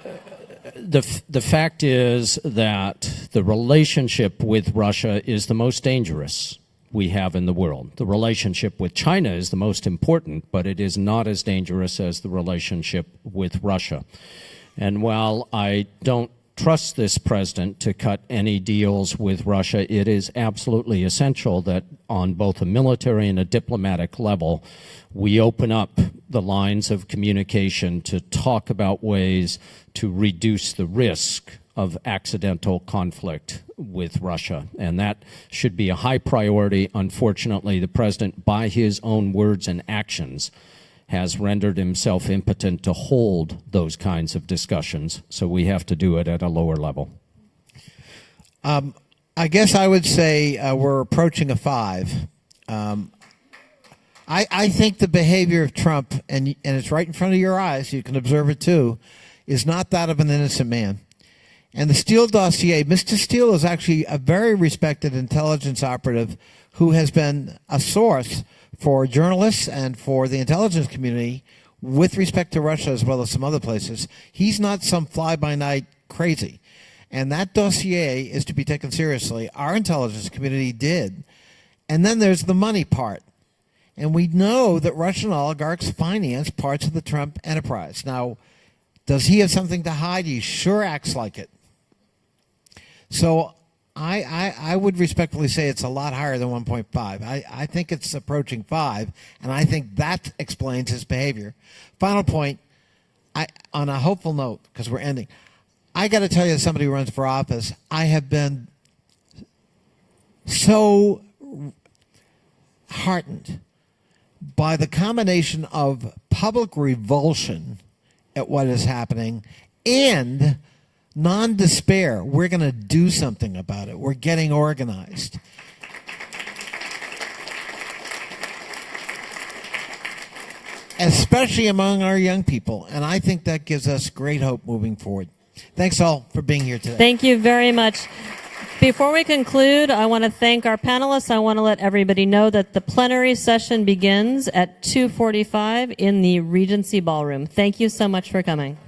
fact is that the relationship with Russia is the most dangerous we have in the world. The relationship with China is the most important, but it is not as dangerous as the relationship with Russia. And while I don't trust this president to cut any deals with Russia. It is absolutely essential that on both a military and a diplomatic level, we open up the lines of communication to talk about ways to reduce the risk of accidental conflict with Russia. And that should be a high priority. Unfortunately, the president, by his own words and actions, has rendered himself impotent to hold those kinds of discussions. So we have to do it at a lower level.
I guess I would say we're approaching a 5. I think the behavior of Trump, and it's right in front of your eyes, you can observe it too, is not that of an innocent man. And the Steele dossier, Mr. Steele is actually a very respected intelligence operative who has been a source for journalists and for the intelligence community with respect to Russia as well as some other places. He's not some fly-by-night crazy. And that dossier is to be taken seriously. Our intelligence community did. And then there's the money part. And we know that Russian oligarchs finance parts of the Trump enterprise. Now, does he have something to hide? He sure acts like it. So I would respectfully say it's a lot higher than 1.5. I think it's approaching 5, and I think that explains his behavior. Final point, on a hopeful note, because we're ending, I got to tell you, as somebody who runs for office, I have been so heartened by the combination of public revulsion at what is happening and non-despair. We're going to do something about it. We're getting organized. Especially among our young people. And I think that gives us great hope moving forward. Thanks all for being here today.
Thank you very much. Before we conclude, I want to thank our panelists. I want to let everybody know that the plenary session begins at 2:45 in the Regency Ballroom. Thank you so much for coming.